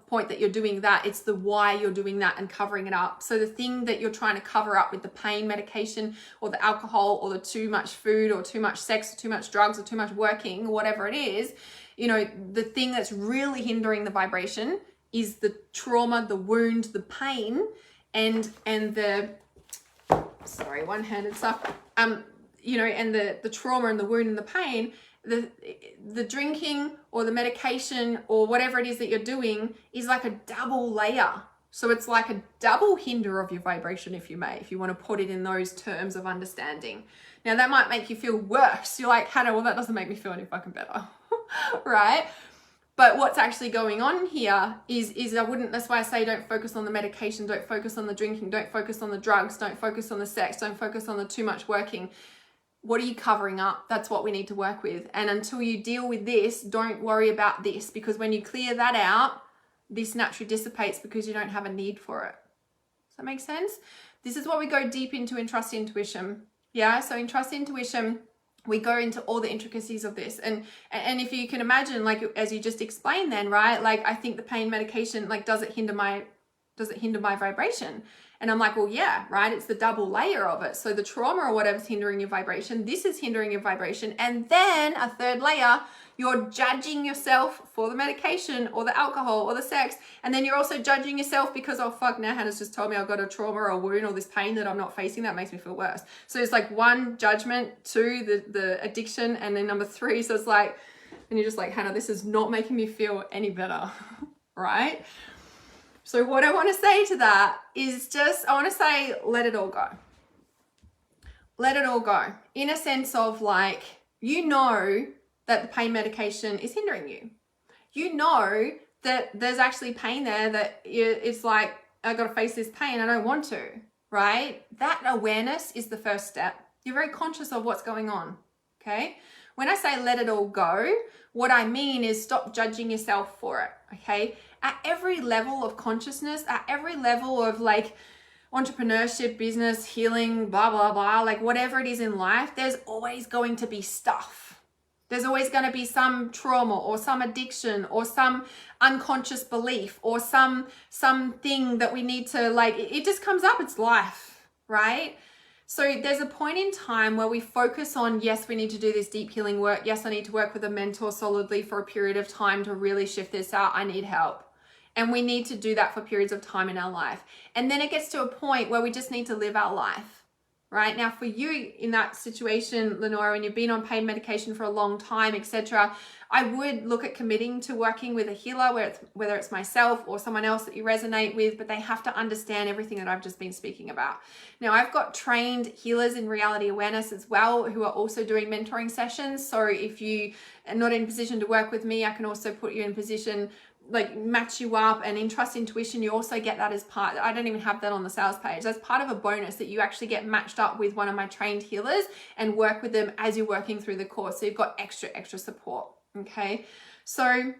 point that you're doing that. It's the why you're doing that and covering it up. So the thing that you're trying to cover up with the pain medication or the alcohol or the too much food or too much sex or too much drugs or too much working, whatever it is, the thing that's really hindering the vibration is the trauma, the wound, the pain, and the, sorry, one-handed stuff. And the trauma and the wound and the pain, the drinking or the medication or whatever it is that you're doing is like a double layer. So it's like a double hinder of your vibration, if you want to put it in those terms of understanding. Now that might make you feel worse. You're like, Hannah, well, that doesn't make me feel any fucking better, right? But what's actually going on here is that's why I say don't focus on the medication, don't focus on the drinking, don't focus on the drugs, don't focus on the sex, don't focus on the too much working. What are you covering up? That's what we need to work with. And until you deal with this, don't worry about this, because when you clear that out, this naturally dissipates because you don't have a need for it. Does that make sense? This is what we go deep into in Trust Intuition. Yeah, so in Trust Intuition, we go into all the intricacies of this. And if you can imagine, like, as you just explained then, right? Like, I think the pain medication, like, does it hinder my vibration? And I'm like, well, yeah, right? It's the double layer of it. So the trauma or whatever's hindering your vibration, this is hindering your vibration. And then a third layer, you're judging yourself for the medication or the alcohol or the sex. And then you're also judging yourself because, oh, fuck, now Hannah's just told me I've got a trauma or a wound or this pain that I'm not facing. That makes me feel worse. So it's like 1, judgment, 2, the addiction, and then number 3. So it's like, and you're just like, Hannah, this is not making me feel any better, right? So what I want to say to that is I want to say, let it all go. Let it all go. In a sense of like, that the pain medication is hindering you. That there's actually pain there that it's like, I got to face this pain. I don't want to, right? That awareness is the first step. You're very conscious of what's going on, okay? When I say let it all go, what I mean is stop judging yourself for it, okay? At every level of consciousness, at every level of like entrepreneurship, business, healing, blah, blah, blah, like whatever it is in life, there's always going to be stuff. There's always going to be some trauma or some addiction or some unconscious belief or something that we need to, like, it just comes up. It's life, right? So there's a point in time where we focus on, yes, we need to do this deep healing work. Yes, I need to work with a mentor solidly for a period of time to really shift this out. I need help. And we need to do that for periods of time in our life. And then it gets to a point where we just need to live our life, right? Now, for you in that situation, Lenora, when you've been on pain medication for a long time, etc., I would look at committing to working with a healer, whether it's myself or someone else that you resonate with, but they have to understand everything that I've just been speaking about. Now, I've got trained healers in reality awareness as well who are also doing mentoring sessions. So if you are not in a position to work with me, I can also put you in a position, like match you up. And in Trust Intuition, you also get that as part. I don't even have that on the sales page. That's part of a bonus that you actually get matched up with one of my trained healers and work with them as you're working through the course. So you've got extra support. Okay. So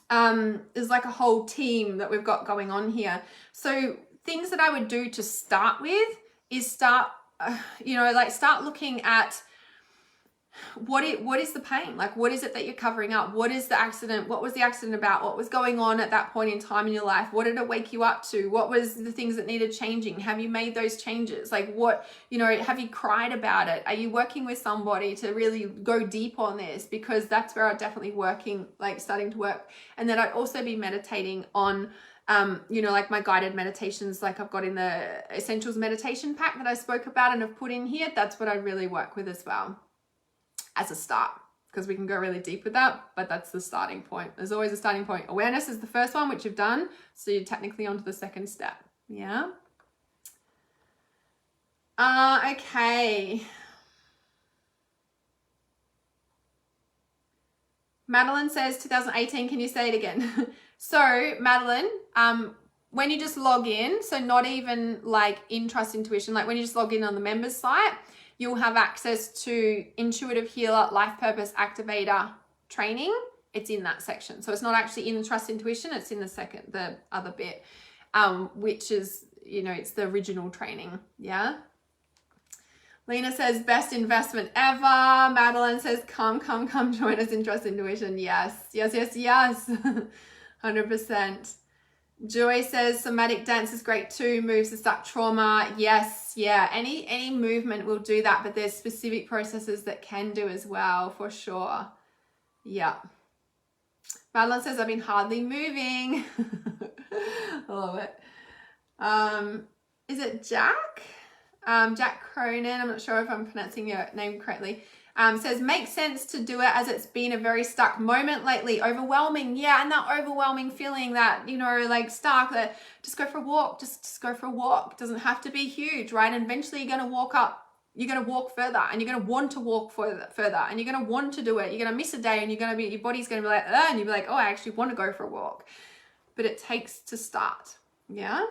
there's like a whole team that we've got going on here. So things that I would do to start with is start looking at, what is the pain? Like, what is it that you're covering up? What is the accident? What was the accident about? What was going on at that point in time in your life? What did it wake you up to? What was the things that needed changing? Have you made those changes? Like, what, have you cried about it? Are you working with somebody to really go deep on this? Because that's where I'm definitely starting to work. And then I'd also be meditating on like my guided meditations, like I've got in the Essentials meditation pack that I spoke about and have put in here. That's what I really work with as well, as a start, because we can go really deep with that, but that's the starting point. There's always a starting point. Awareness is the first one, which you've done, so you're technically onto the second step. Yeah. Okay. Madeline says 2018, can you say it again? So Madeline, when you just log in, so not even like in Trust Intuition, like when you just log in on the members site, you'll have access to Intuitive Healer, Life Purpose Activator training. It's in that section. So it's not actually in the Trust Intuition, it's in the other bit, which is, it's the original training. Yeah. Lena says, best investment ever. Madeline says, come join us in Trust Intuition. Yes. 100%. Joy says, somatic dance is great too, moves the stuck trauma. Yes, yeah, any movement will do that, but there's specific processes that can do as well, for sure. Yeah. Madeline says, I've been hardly moving. I love it. Is it Jack? Jack Cronin, I'm not sure if I'm pronouncing your name correctly. Says, makes sense to do it as it's been a very stuck moment lately. Overwhelming. Yeah, and that overwhelming feeling that, like stuck, that just go for a walk. Just go for a walk. Doesn't have to be huge, right? And eventually you're going to walk up. You're going to walk further, and you're going to want to walk further, and you're going to want to do it. You're going to miss a day, and your body's going to be like, and you'll be like, oh, I actually want to go for a walk. But it takes to start. Yeah.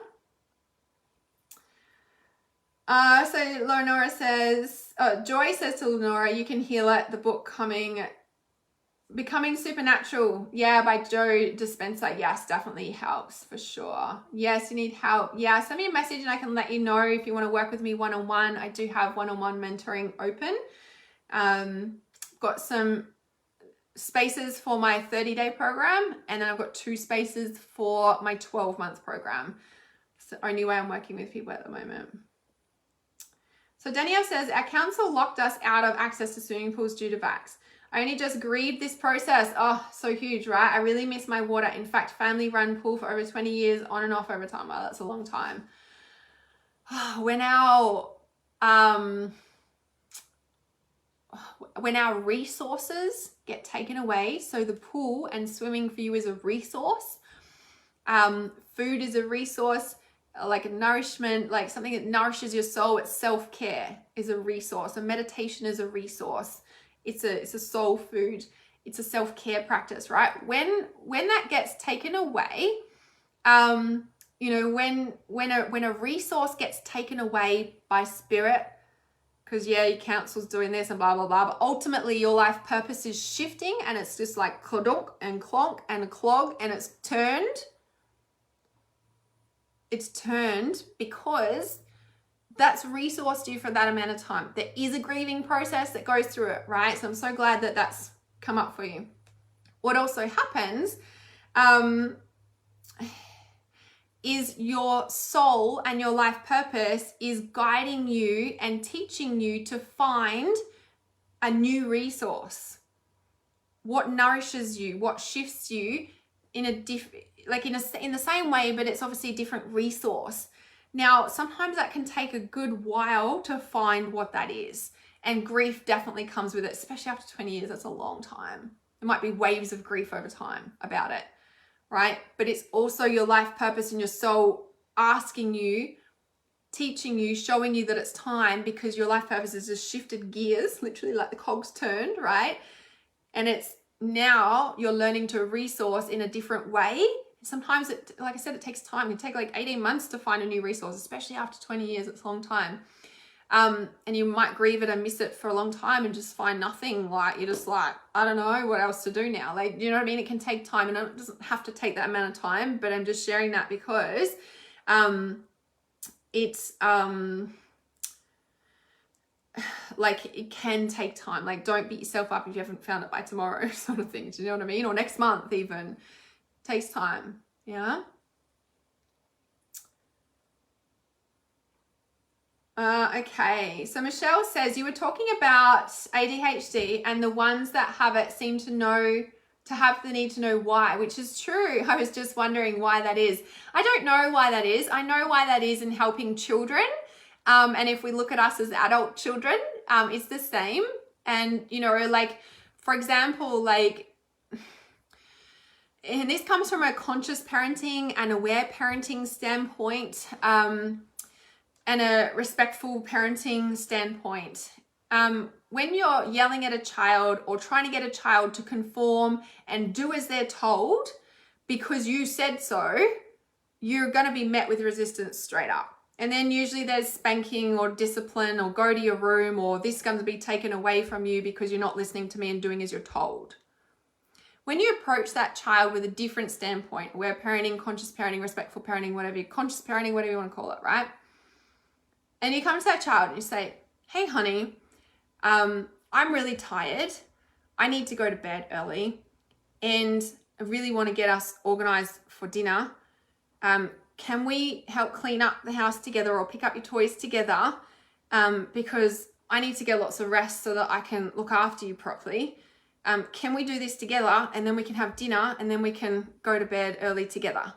So Leonora says, Joy says to Leonora, you can heal it. The book Becoming Supernatural. Yeah, by Joe Dispenza. Yes, definitely helps for sure. Yes, you need help. Yeah, send me a message and I can let you know if you want to work with me one-on-one. I do have one-on-one mentoring open. Got some spaces for my 30-day program, and then I've got 2 spaces for my 12-month program. It's the only way I'm working with people at the moment. So Danielle says, our council locked us out of access to swimming pools due to vax. I only just grieved this process. Oh, so huge, right? I really miss my water. In fact, family run pool for over 20 years, on and off over time. Oh, that's a long time. When our resources get taken away, so the pool and swimming for you is a resource. Food is a resource. Like nourishment, like something that nourishes your soul. It's self-care is a resource. And meditation is a resource. It's a soul food. It's a self-care practice, right? When that gets taken away, when a resource gets taken away by spirit, because your council's doing this and blah blah blah, but ultimately your life purpose is shifting, and it's just like clodonk and clonk and clog, and it's turned. It's turned because that's resourced you for that amount of time. There is a grieving process that goes through it, right? So I'm so glad that that's come up for you. What also happens is your soul and your life purpose is guiding you and teaching you to find a new resource. What nourishes you, what shifts you in a different, like in the same way, but it's obviously a different resource. Now, sometimes that can take a good while to find what that is. And grief definitely comes with it, especially after 20 years. That's a long time. There might be waves of grief over time about it, right? But it's also your life purpose and your soul asking you, teaching you, showing you that it's time, because your life purpose has just shifted gears, literally like the cogs turned, right? And it's now you're learning to resource in a different way. Sometimes it, like I said, it takes time. It can take like 18 months to find a new resource, especially after 20 years. It's a long time. And you might grieve it and miss it for a long time and just find nothing. Like, you're just like, I don't know what else to do now. Like, you know what I mean? It can take time, and it doesn't have to take that amount of time, but I'm just sharing that because like it can take time. Like don't beat yourself up if you haven't found it by tomorrow sort of thing. Do you know what I mean? Or next month even. It takes time. Yeah. Okay, so Michelle says you were talking about ADHD and the ones that have it seem to have the need to know why, which is true. I was just wondering why that is. I don't know why that is. I know why that is in helping children. And if we look at us as adult children, it's the same. And, you know, like, for example, like, and this comes from a conscious parenting and aware parenting standpoint, and a respectful parenting standpoint. When you're yelling at a child or trying to get a child to conform and do as they're told because you said so, you're going to be met with resistance straight up. And then usually there's spanking or discipline or go to your room or this is going to be taken away from you because you're not listening to me and doing as you're told. When you approach that child with a different standpoint, where parenting, conscious parenting, respectful parenting, conscious parenting, whatever you want to call it, right? And you come to that child and you say, hey, honey, I'm really tired. I need to go to bed early and I really want to get us organized for dinner. Can we help clean up the house together or pick up your toys together? Because I need to get lots of rest so that I can look after you properly. Can we do this together and then we can have dinner and then we can go to bed early together?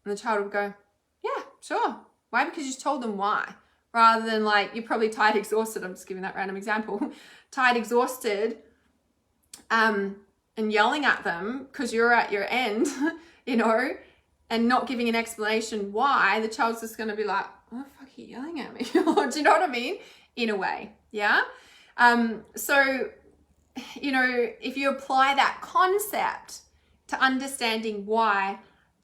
And the child would go, yeah, sure. Why? Because you just told them why. Rather than like, you're probably tired, exhausted. I'm just giving that random example. Tired, exhausted, and yelling at them because you're at your end, you know, and not giving an explanation why, the child's just going to be like, what the fuck are you yelling at me? Do you know what I mean? In a way. Yeah. So, you know, if you apply that concept to understanding why,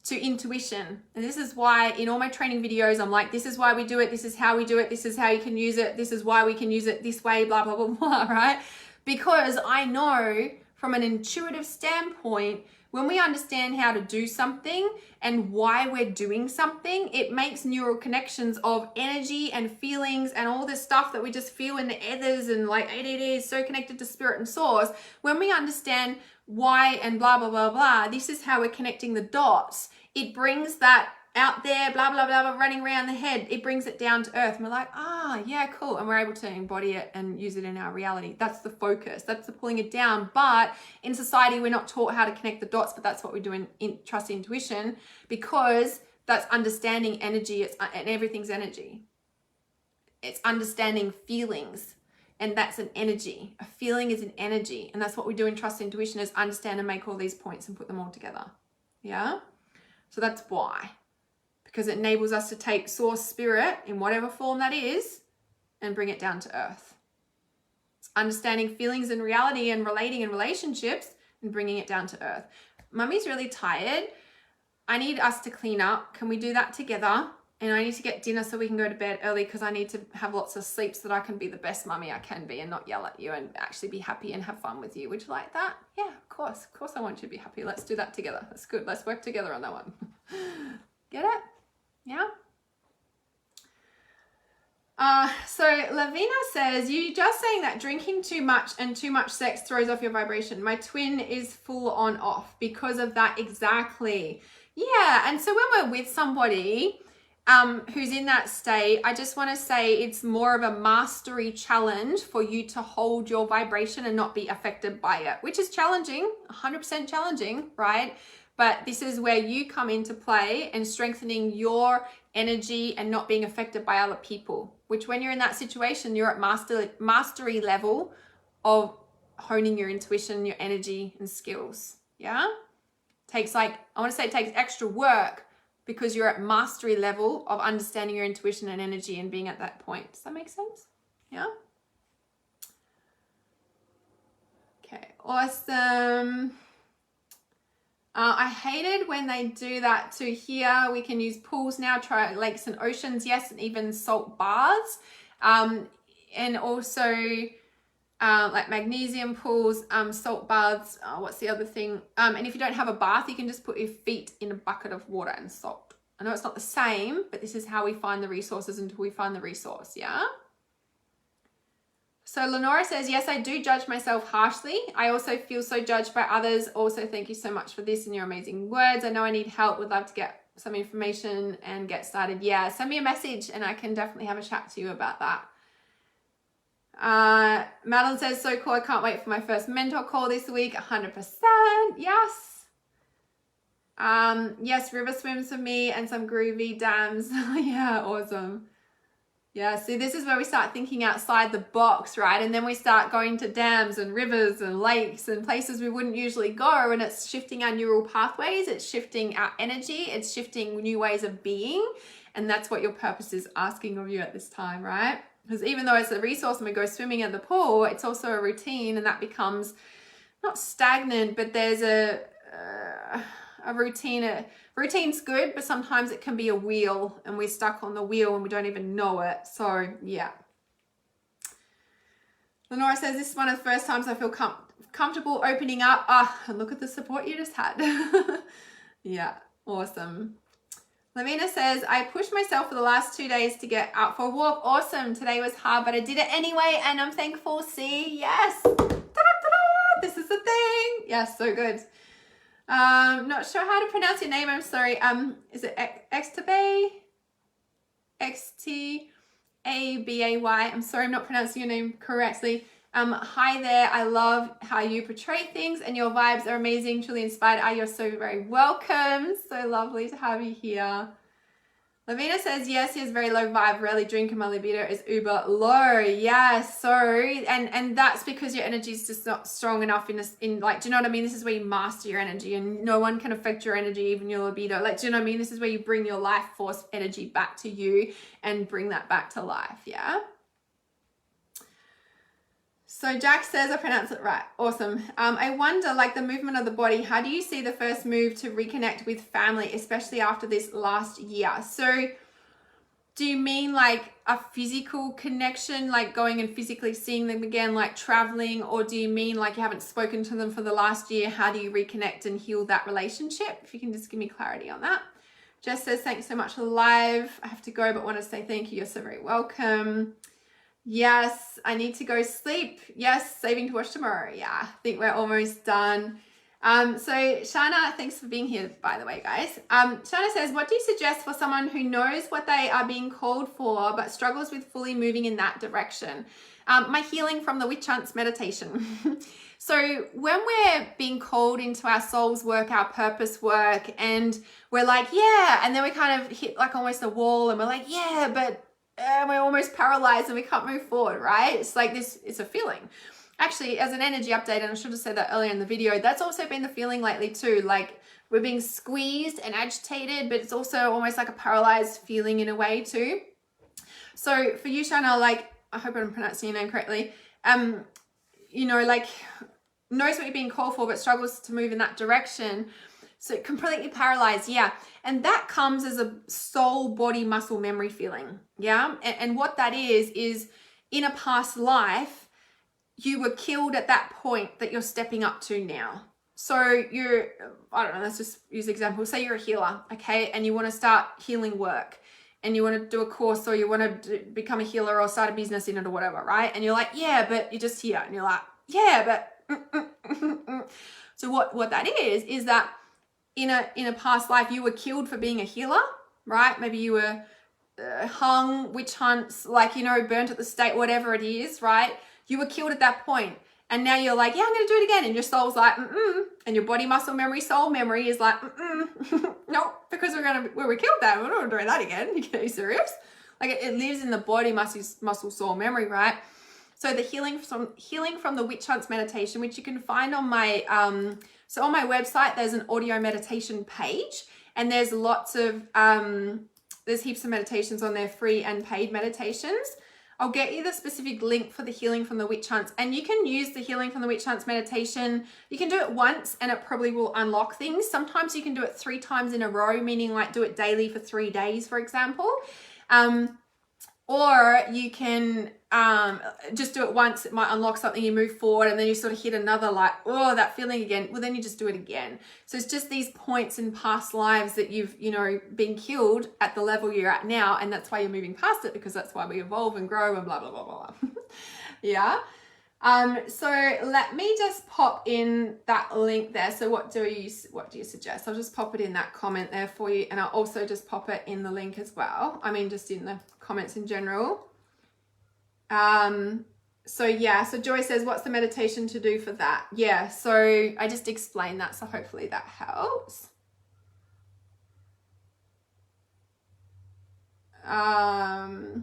to intuition. And this is why in all my training videos, I'm like, this is why we do it. This is how we do it. This is how you can use it. This is why we can use it this way, blah, blah, blah, blah, right? Because I know from an intuitive standpoint, when we understand how to do something and why we're doing something, it makes neural connections of energy and feelings and all this stuff that we just feel in the ethers and like ADD is so connected to spirit and source. When we understand why and blah, blah, blah, blah, this is how we're connecting the dots. It brings that out there, blah, blah, blah, blah, running around the head. It brings it down to earth. And we're like, yeah, cool. And we're able to embody it and use it in our reality. That's the focus. That's the pulling it down. But in society, we're not taught how to connect the dots, but that's what we do in Trust Intuition, because that's understanding energy. And everything's energy. It's understanding feelings. And that's an energy. A feeling is an energy. And that's what we do in Trust Intuition, is understand and make all these points and put them all together. Yeah? So that's why. Because it enables us to take source spirit in whatever form that is and bring it down to earth. It's understanding feelings and reality and relating in relationships and bringing it down to earth. Mummy's really tired. I need us to clean up. Can we do that together? And I need to get dinner so we can go to bed early because I need to have lots of sleep so that I can be the best mummy I can be and not yell at you and actually be happy and have fun with you. Would you like that? Yeah, of course. Of course I want you to be happy. Let's do that together. That's good. Let's work together on that one. Get it? Yeah? So Lavina says, you just saying that drinking too much and too much sex throws off your vibration. My twin is full on off because of that. Exactly. Yeah. And so when we're with somebody who's in that state, I just want to say it's more of a mastery challenge for you to hold your vibration and not be affected by it, which is challenging, 100% challenging, right? But this is where you come into play and strengthening your energy and not being affected by other people, which when you're in that situation, you're at mastery level of honing your intuition, your energy and skills. Yeah. Takes I want to say it takes extra work because you're at mastery level of understanding your intuition and energy and being at that point. Does that make sense? Yeah. Okay. Awesome. I hated when they do that too. Here we can use pools now, try lakes and oceans, yes, and even salt baths, and also like magnesium pools, salt baths. What's the other thing? And if you don't have a bath, you can just put your feet in a bucket of water and salt. I know it's not the same, but this is how we find the resources until we find the resource. Yeah. So Lenora says, yes, I do judge myself harshly. I also feel so judged by others. Also, thank you so much for this and your amazing words. I know I need help. Would love to get some information and get started. Yeah, send me a message and I can definitely have a chat to you about that. Madeline says, so cool. I can't wait for my first mentor call this week. 100%. Yes. Yes, river swims for me and some groovy dams. Yeah, awesome. Yeah, see, this is where we start thinking outside the box, right? And then we start going to dams and rivers and lakes and places we wouldn't usually go. And it's shifting our neural pathways. It's shifting our energy. It's shifting new ways of being. And that's what your purpose is asking of you at this time, right? Because even though it's a resource and we go swimming in the pool, it's also a routine, and that becomes not stagnant, but there's a routine. Routine's good, but sometimes it can be a wheel and we're stuck on the wheel and we don't even know it. So yeah. Lenora says, this is one of the first times I feel comfortable opening up. And look at the support you just had. Yeah, awesome. Lavina says, I pushed myself for the last 2 days to get out for a walk. Awesome. Today was hard, but I did it anyway, and I'm thankful. See, yes. Ta-da-ta-da! This is the thing. Yes, so good. Not sure how to pronounce your name. I'm sorry. Is it Xtabay? Xtabay. I'm sorry, I'm not pronouncing your name correctly. Hi there. I love how you portray things and your vibes are amazing. Truly inspired. You're so very welcome. So lovely to have you here. Lavina says, yes, he has very low vibe, rarely drink, and my libido is uber low. Yes, so, and that's because your energy is just not strong enough in like, do you know what I mean? This is where you master your energy, and no one can affect your energy, even your libido. Like, do you know what I mean? This is where you bring your life force energy back to you and bring that back to life, yeah? So Jack says, I pronounce it right. Awesome. I wonder, like the movement of the body, how do you see the first move to reconnect with family, especially after this last year? So do you mean like a physical connection, like going and physically seeing them again, like traveling? Or do you mean like you haven't spoken to them for the last year? How do you reconnect and heal that relationship? If you can just give me clarity on that. Jess says, thanks so much for the live. I have to go, but want to say thank you. You're so very welcome. Yes, I need to go sleep. Yes, saving to watch tomorrow. Yeah, I think we're almost done. So Shana, thanks for being here, by the way, guys. Shana says, what do you suggest for someone who knows what they are being called for, but struggles with fully moving in that direction? My healing from the witch hunts meditation. So when we're being called into our soul's work, our purpose work, and we're like, yeah, and then we kind of hit like almost a wall and we're like, yeah, but we're almost paralyzed and we can't move forward, right? It's like this, it's a feeling. Actually, as an energy update, and I should have said that earlier in the video, that's also been the feeling lately too. Like we're being squeezed and agitated, but it's also almost like a paralyzed feeling in a way too. So for you, Shana, like, I hope I'm pronouncing your name correctly. You know, like knows what you're being called for, but struggles to move in that direction. So completely paralyzed, yeah. And that comes as a soul, body, muscle memory feeling, yeah? And what that is in a past life, you were killed at that point that you're stepping up to now. So you're, I don't know, let's just use an example. Say you're a healer, okay? And you want to start healing work and you want to do a course or you want to become a healer or start a business in it or whatever, right? And you're like, yeah, but you're just here. And you're like, yeah, but... So what that is that in a past life, you were killed for being a healer, right? Maybe you were hung, witch hunts, like, you know, burnt at the stake, whatever it is, right? You were killed at that point. And now you're like, yeah, I'm going to do it again. And your soul's like, And your body, muscle memory, soul memory is like, Nope, because we're killed that. We're not doing that again. Are you serious? Like it lives in the body, muscle, soul memory, right? So the healing from the witch hunts meditation, which you can find on my, so on my website, there's an audio meditation page, and there's lots of, there's heaps of meditations on there, free and paid meditations. I'll get you the specific link for the healing from the witch hunts, and you can use the healing from the witch hunts meditation. You can do it once and it probably will unlock things. Sometimes you can do it 3 times in a row, meaning like do it daily for 3 days, for example. Or you can just do it once, it might unlock something, you move forward, and then you sort of hit another like, oh, that feeling again. Well, then you just do it again. So it's just these points in past lives that you've, you know, been killed at the level you're at now, and that's why you're moving past it, because that's why we evolve and grow and blah, blah, blah, blah. Yeah. So let me just pop in that link there. So what do you suggest? I'll just pop it in that comment there for you, and I'll also just pop it in the link as well. I mean, just in the comments in general. So yeah, so Joy says, what's the meditation to do for that? Yeah, so I just explained that, so hopefully that helps. Shana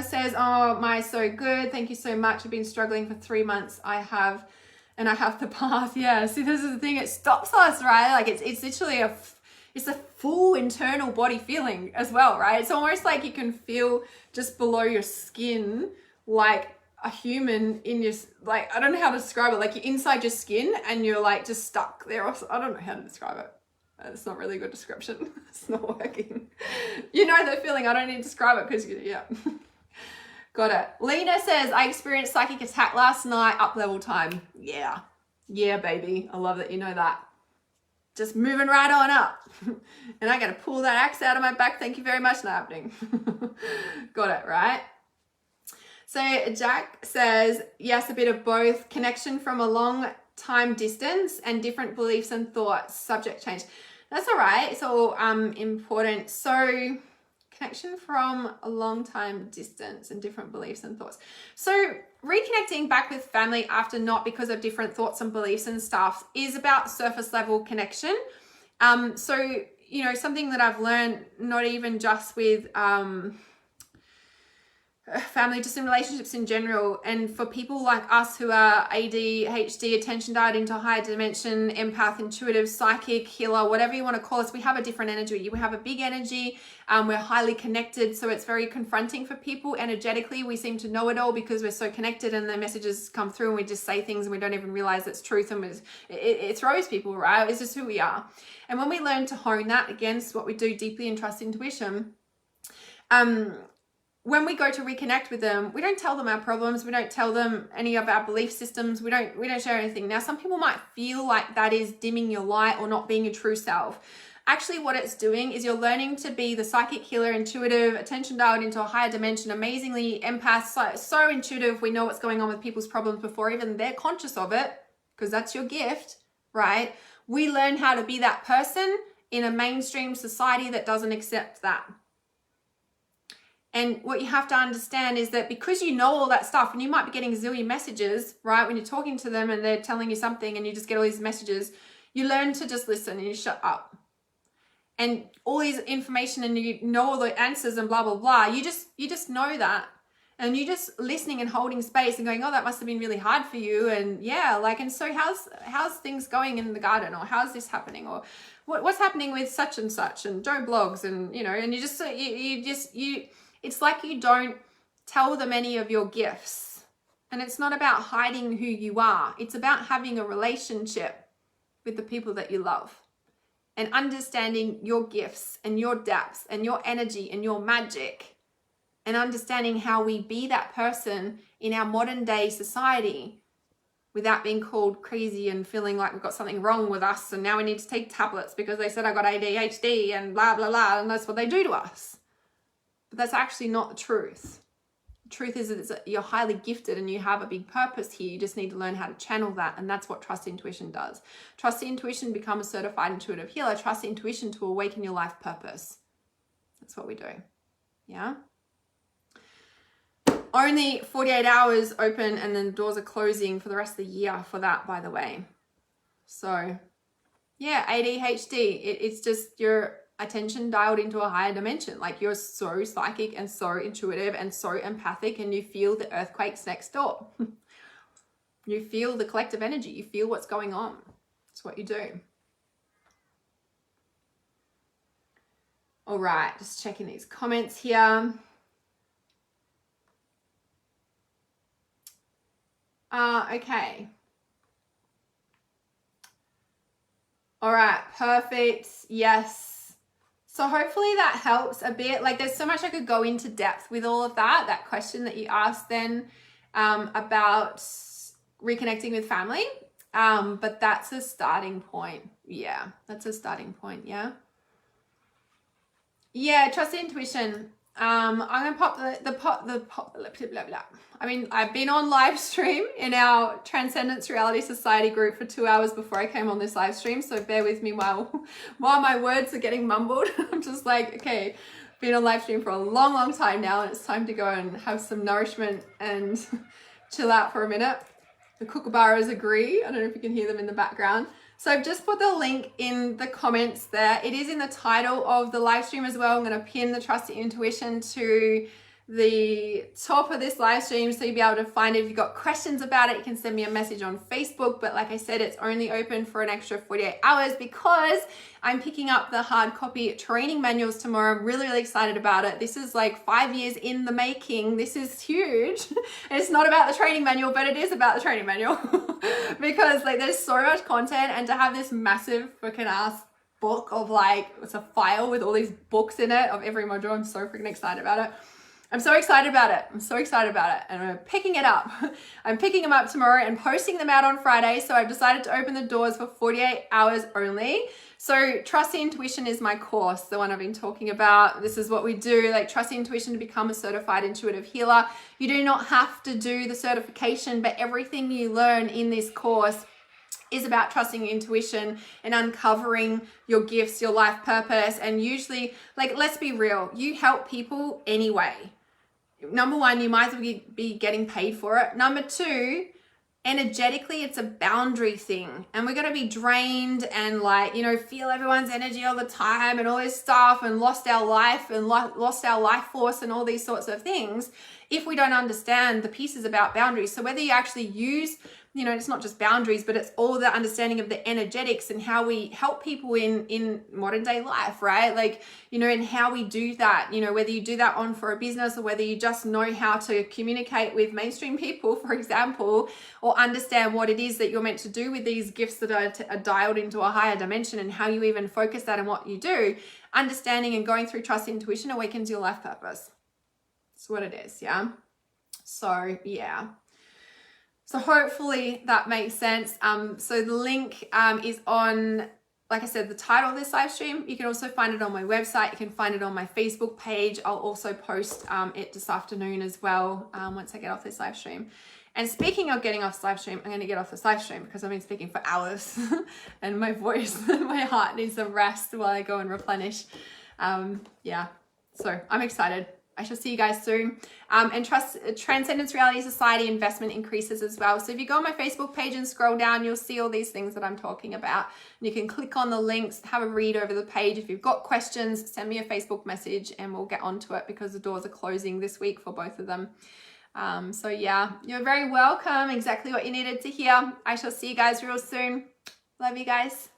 says, oh, my, so good. Thank you so much. I've been struggling for 3 months. I have the path. Yeah. See, this is the thing. It stops us, right? Like it's literally it's a full internal body feeling as well, right? It's almost like you can feel just below your skin, like a human in your, like, I don't know how to describe it. Like you're inside your skin and you're like just stuck there. I don't know how to describe it. It's not really a good description. It's not working. You know the feeling. I don't need to describe it because, yeah. Got it. Lena says, I experienced psychic attack last night, up level time. Yeah. Yeah, baby. I love that you know that. Just moving right on up. And I got to pull that axe out of my back. Thank you very much, not happening. Got it, right? So Jack says, yes, a bit of both. Connection from a long time distance and different beliefs and thoughts. Subject change. That's all right. It's all important. So connection from a long time distance and different beliefs and thoughts. So reconnecting back with family after not because of different thoughts and beliefs and stuff is about surface level connection. So, you know, something that I've learned, not even just with family, just in relationships in general, and for people like us who are ADHD, attention dialed into a higher dimension, empath, intuitive, psychic, healer, whatever you want to call us, we have a different energy. We have a big energy. We're highly connected, so it's very confronting for people energetically. We seem to know it all because we're so connected, and the messages come through and we just say things and we don't even realize it's truth, and it throws people, right? It's just who we are. And when we learn to hone that against what we do deeply and trust intuition, when we go to reconnect with them, we don't tell them our problems. We don't tell them any of our belief systems. We don't share anything. Now, some people might feel like that is dimming your light or not being your true self. Actually, what it's doing is you're learning to be the psychic, healer, intuitive, attention dialed into a higher dimension, amazingly empath, so intuitive. We know what's going on with people's problems before even they're conscious of it, because that's your gift, right? We learn how to be that person in a mainstream society that doesn't accept that. And what you have to understand is that because you know all that stuff, and you might be getting a zillion messages, right? When you're talking to them and they're telling you something and you just get all these messages, you learn to just listen and you shut up. And all these information and you know all the answers and blah, blah, blah. You just know that. And you just listening and holding space and going, oh, that must have been really hard for you. And yeah, like, and so how's things going in the garden? Or how's this happening? Or what's happening with such and such? And Joe blogs and, you know, and it's like you don't tell them any of your gifts. And it's not about hiding who you are. It's about having a relationship with the people that you love and understanding your gifts and your depths and your energy and your magic, and understanding how we be that person in our modern day society without being called crazy and feeling like we've got something wrong with us and now we need to take tablets because they said I got ADHD and blah, blah, blah, and that's what they do to us. But that's actually not the truth. The truth is that you're highly gifted and you have a big purpose here. You just need to learn how to channel that, and that's what Trust Intuition does. Trust Intuition, become a certified intuitive healer. Trust Intuition to awaken your life purpose. That's what we do. Yeah? Only 48 hours open, and then the doors are closing for the rest of the year for that, by the way. So, yeah, ADHD, it's just your attention dialed into a higher dimension. Like, you're so psychic and so intuitive and so empathic, and you feel the earthquakes next door. You feel the collective energy. You feel what's going on. It's what you do. All right, just checking these comments here. Okay. All right, perfect. Yes. So hopefully that helps a bit. Like, there's so much I could go into depth with all of that question that you asked then about reconnecting with family. But that's a starting point. Yeah, that's a starting point. Yeah. Yeah, trust intuition. I'm gonna pop blah, blah, blah. I mean, I've been on live stream in our Transcendence Reality Society group for 2 hours before I came on this live stream, so bear with me while my words are getting mumbled. I'm just like, okay, been on live stream for a long time now, and it's time to go and have some nourishment and chill out for a minute. The kookaburras agree. I don't know if you can hear them in the background. So I've just put the link in the comments there. It is in the title of the live stream as well. I'm going to pin the Trust Your Intuition to the top of this live stream so you'll be able to find it. If you've got questions about it, you can send me a message on Facebook. But like I said, it's only open for an extra 48 hours because I'm picking up the hard copy training manuals tomorrow. I'm really excited about it. This is like 5 years in the making. This is huge. It's not about the training manual, but it is about the training manual because like there's so much content, and to have this massive freaking ass book of like, it's a file with all these books in it of every module. I'm so freaking excited about it. I'm so excited about it. I'm so excited about it. And I'm picking it up. I'm picking them up tomorrow and posting them out on Friday. So I've decided to open the doors for 48 hours only. So Trust Your Intuition is my course, the one I've been talking about. This is what we do, like Trust Your Intuition to become a certified intuitive healer. You do not have to do the certification, but everything you learn in this course is about trusting your intuition and uncovering your gifts, your life purpose. And usually, like, let's be real, you help people anyway. Number one, you might as well be getting paid for it. Number two, energetically, it's a boundary thing. And we're going to be drained and like, you know, feel everyone's energy all the time and all this stuff and lost our life and lost our life force and all these sorts of things if we don't understand the pieces about boundaries. So whether you actually use, you know, it's not just boundaries, but it's all the understanding of the energetics and how we help people in modern day life, right? Like, you know, and how we do that, you know, whether you do that on for a business or whether you just know how to communicate with mainstream people, for example, or understand what it is that you're meant to do with these gifts that are dialed into a higher dimension and how you even focus that and what you do. Understanding and going through Trust Intuition awakens your life purpose. That's what it is, yeah? So, yeah. So hopefully that makes sense. So the link is on, like I said, the title of this live stream. You can also find it on my website. You can find it on my Facebook page. I'll also post it this afternoon as well once I get off this live stream. And speaking of getting off this live stream, I'm going to get off this live stream because I've been speaking for hours and my voice, my heart needs a rest while I go and replenish. Yeah, so I'm excited. I shall see you guys soon. And Transcendence Reality Society investment increases as well. So if you go on my Facebook page and scroll down, you'll see all these things that I'm talking about. And you can click on the links, have a read over the page. If you've got questions, send me a Facebook message and we'll get onto it because the doors are closing this week for both of them. So yeah, you're very welcome. Exactly what you needed to hear. I shall see you guys real soon. Love you guys.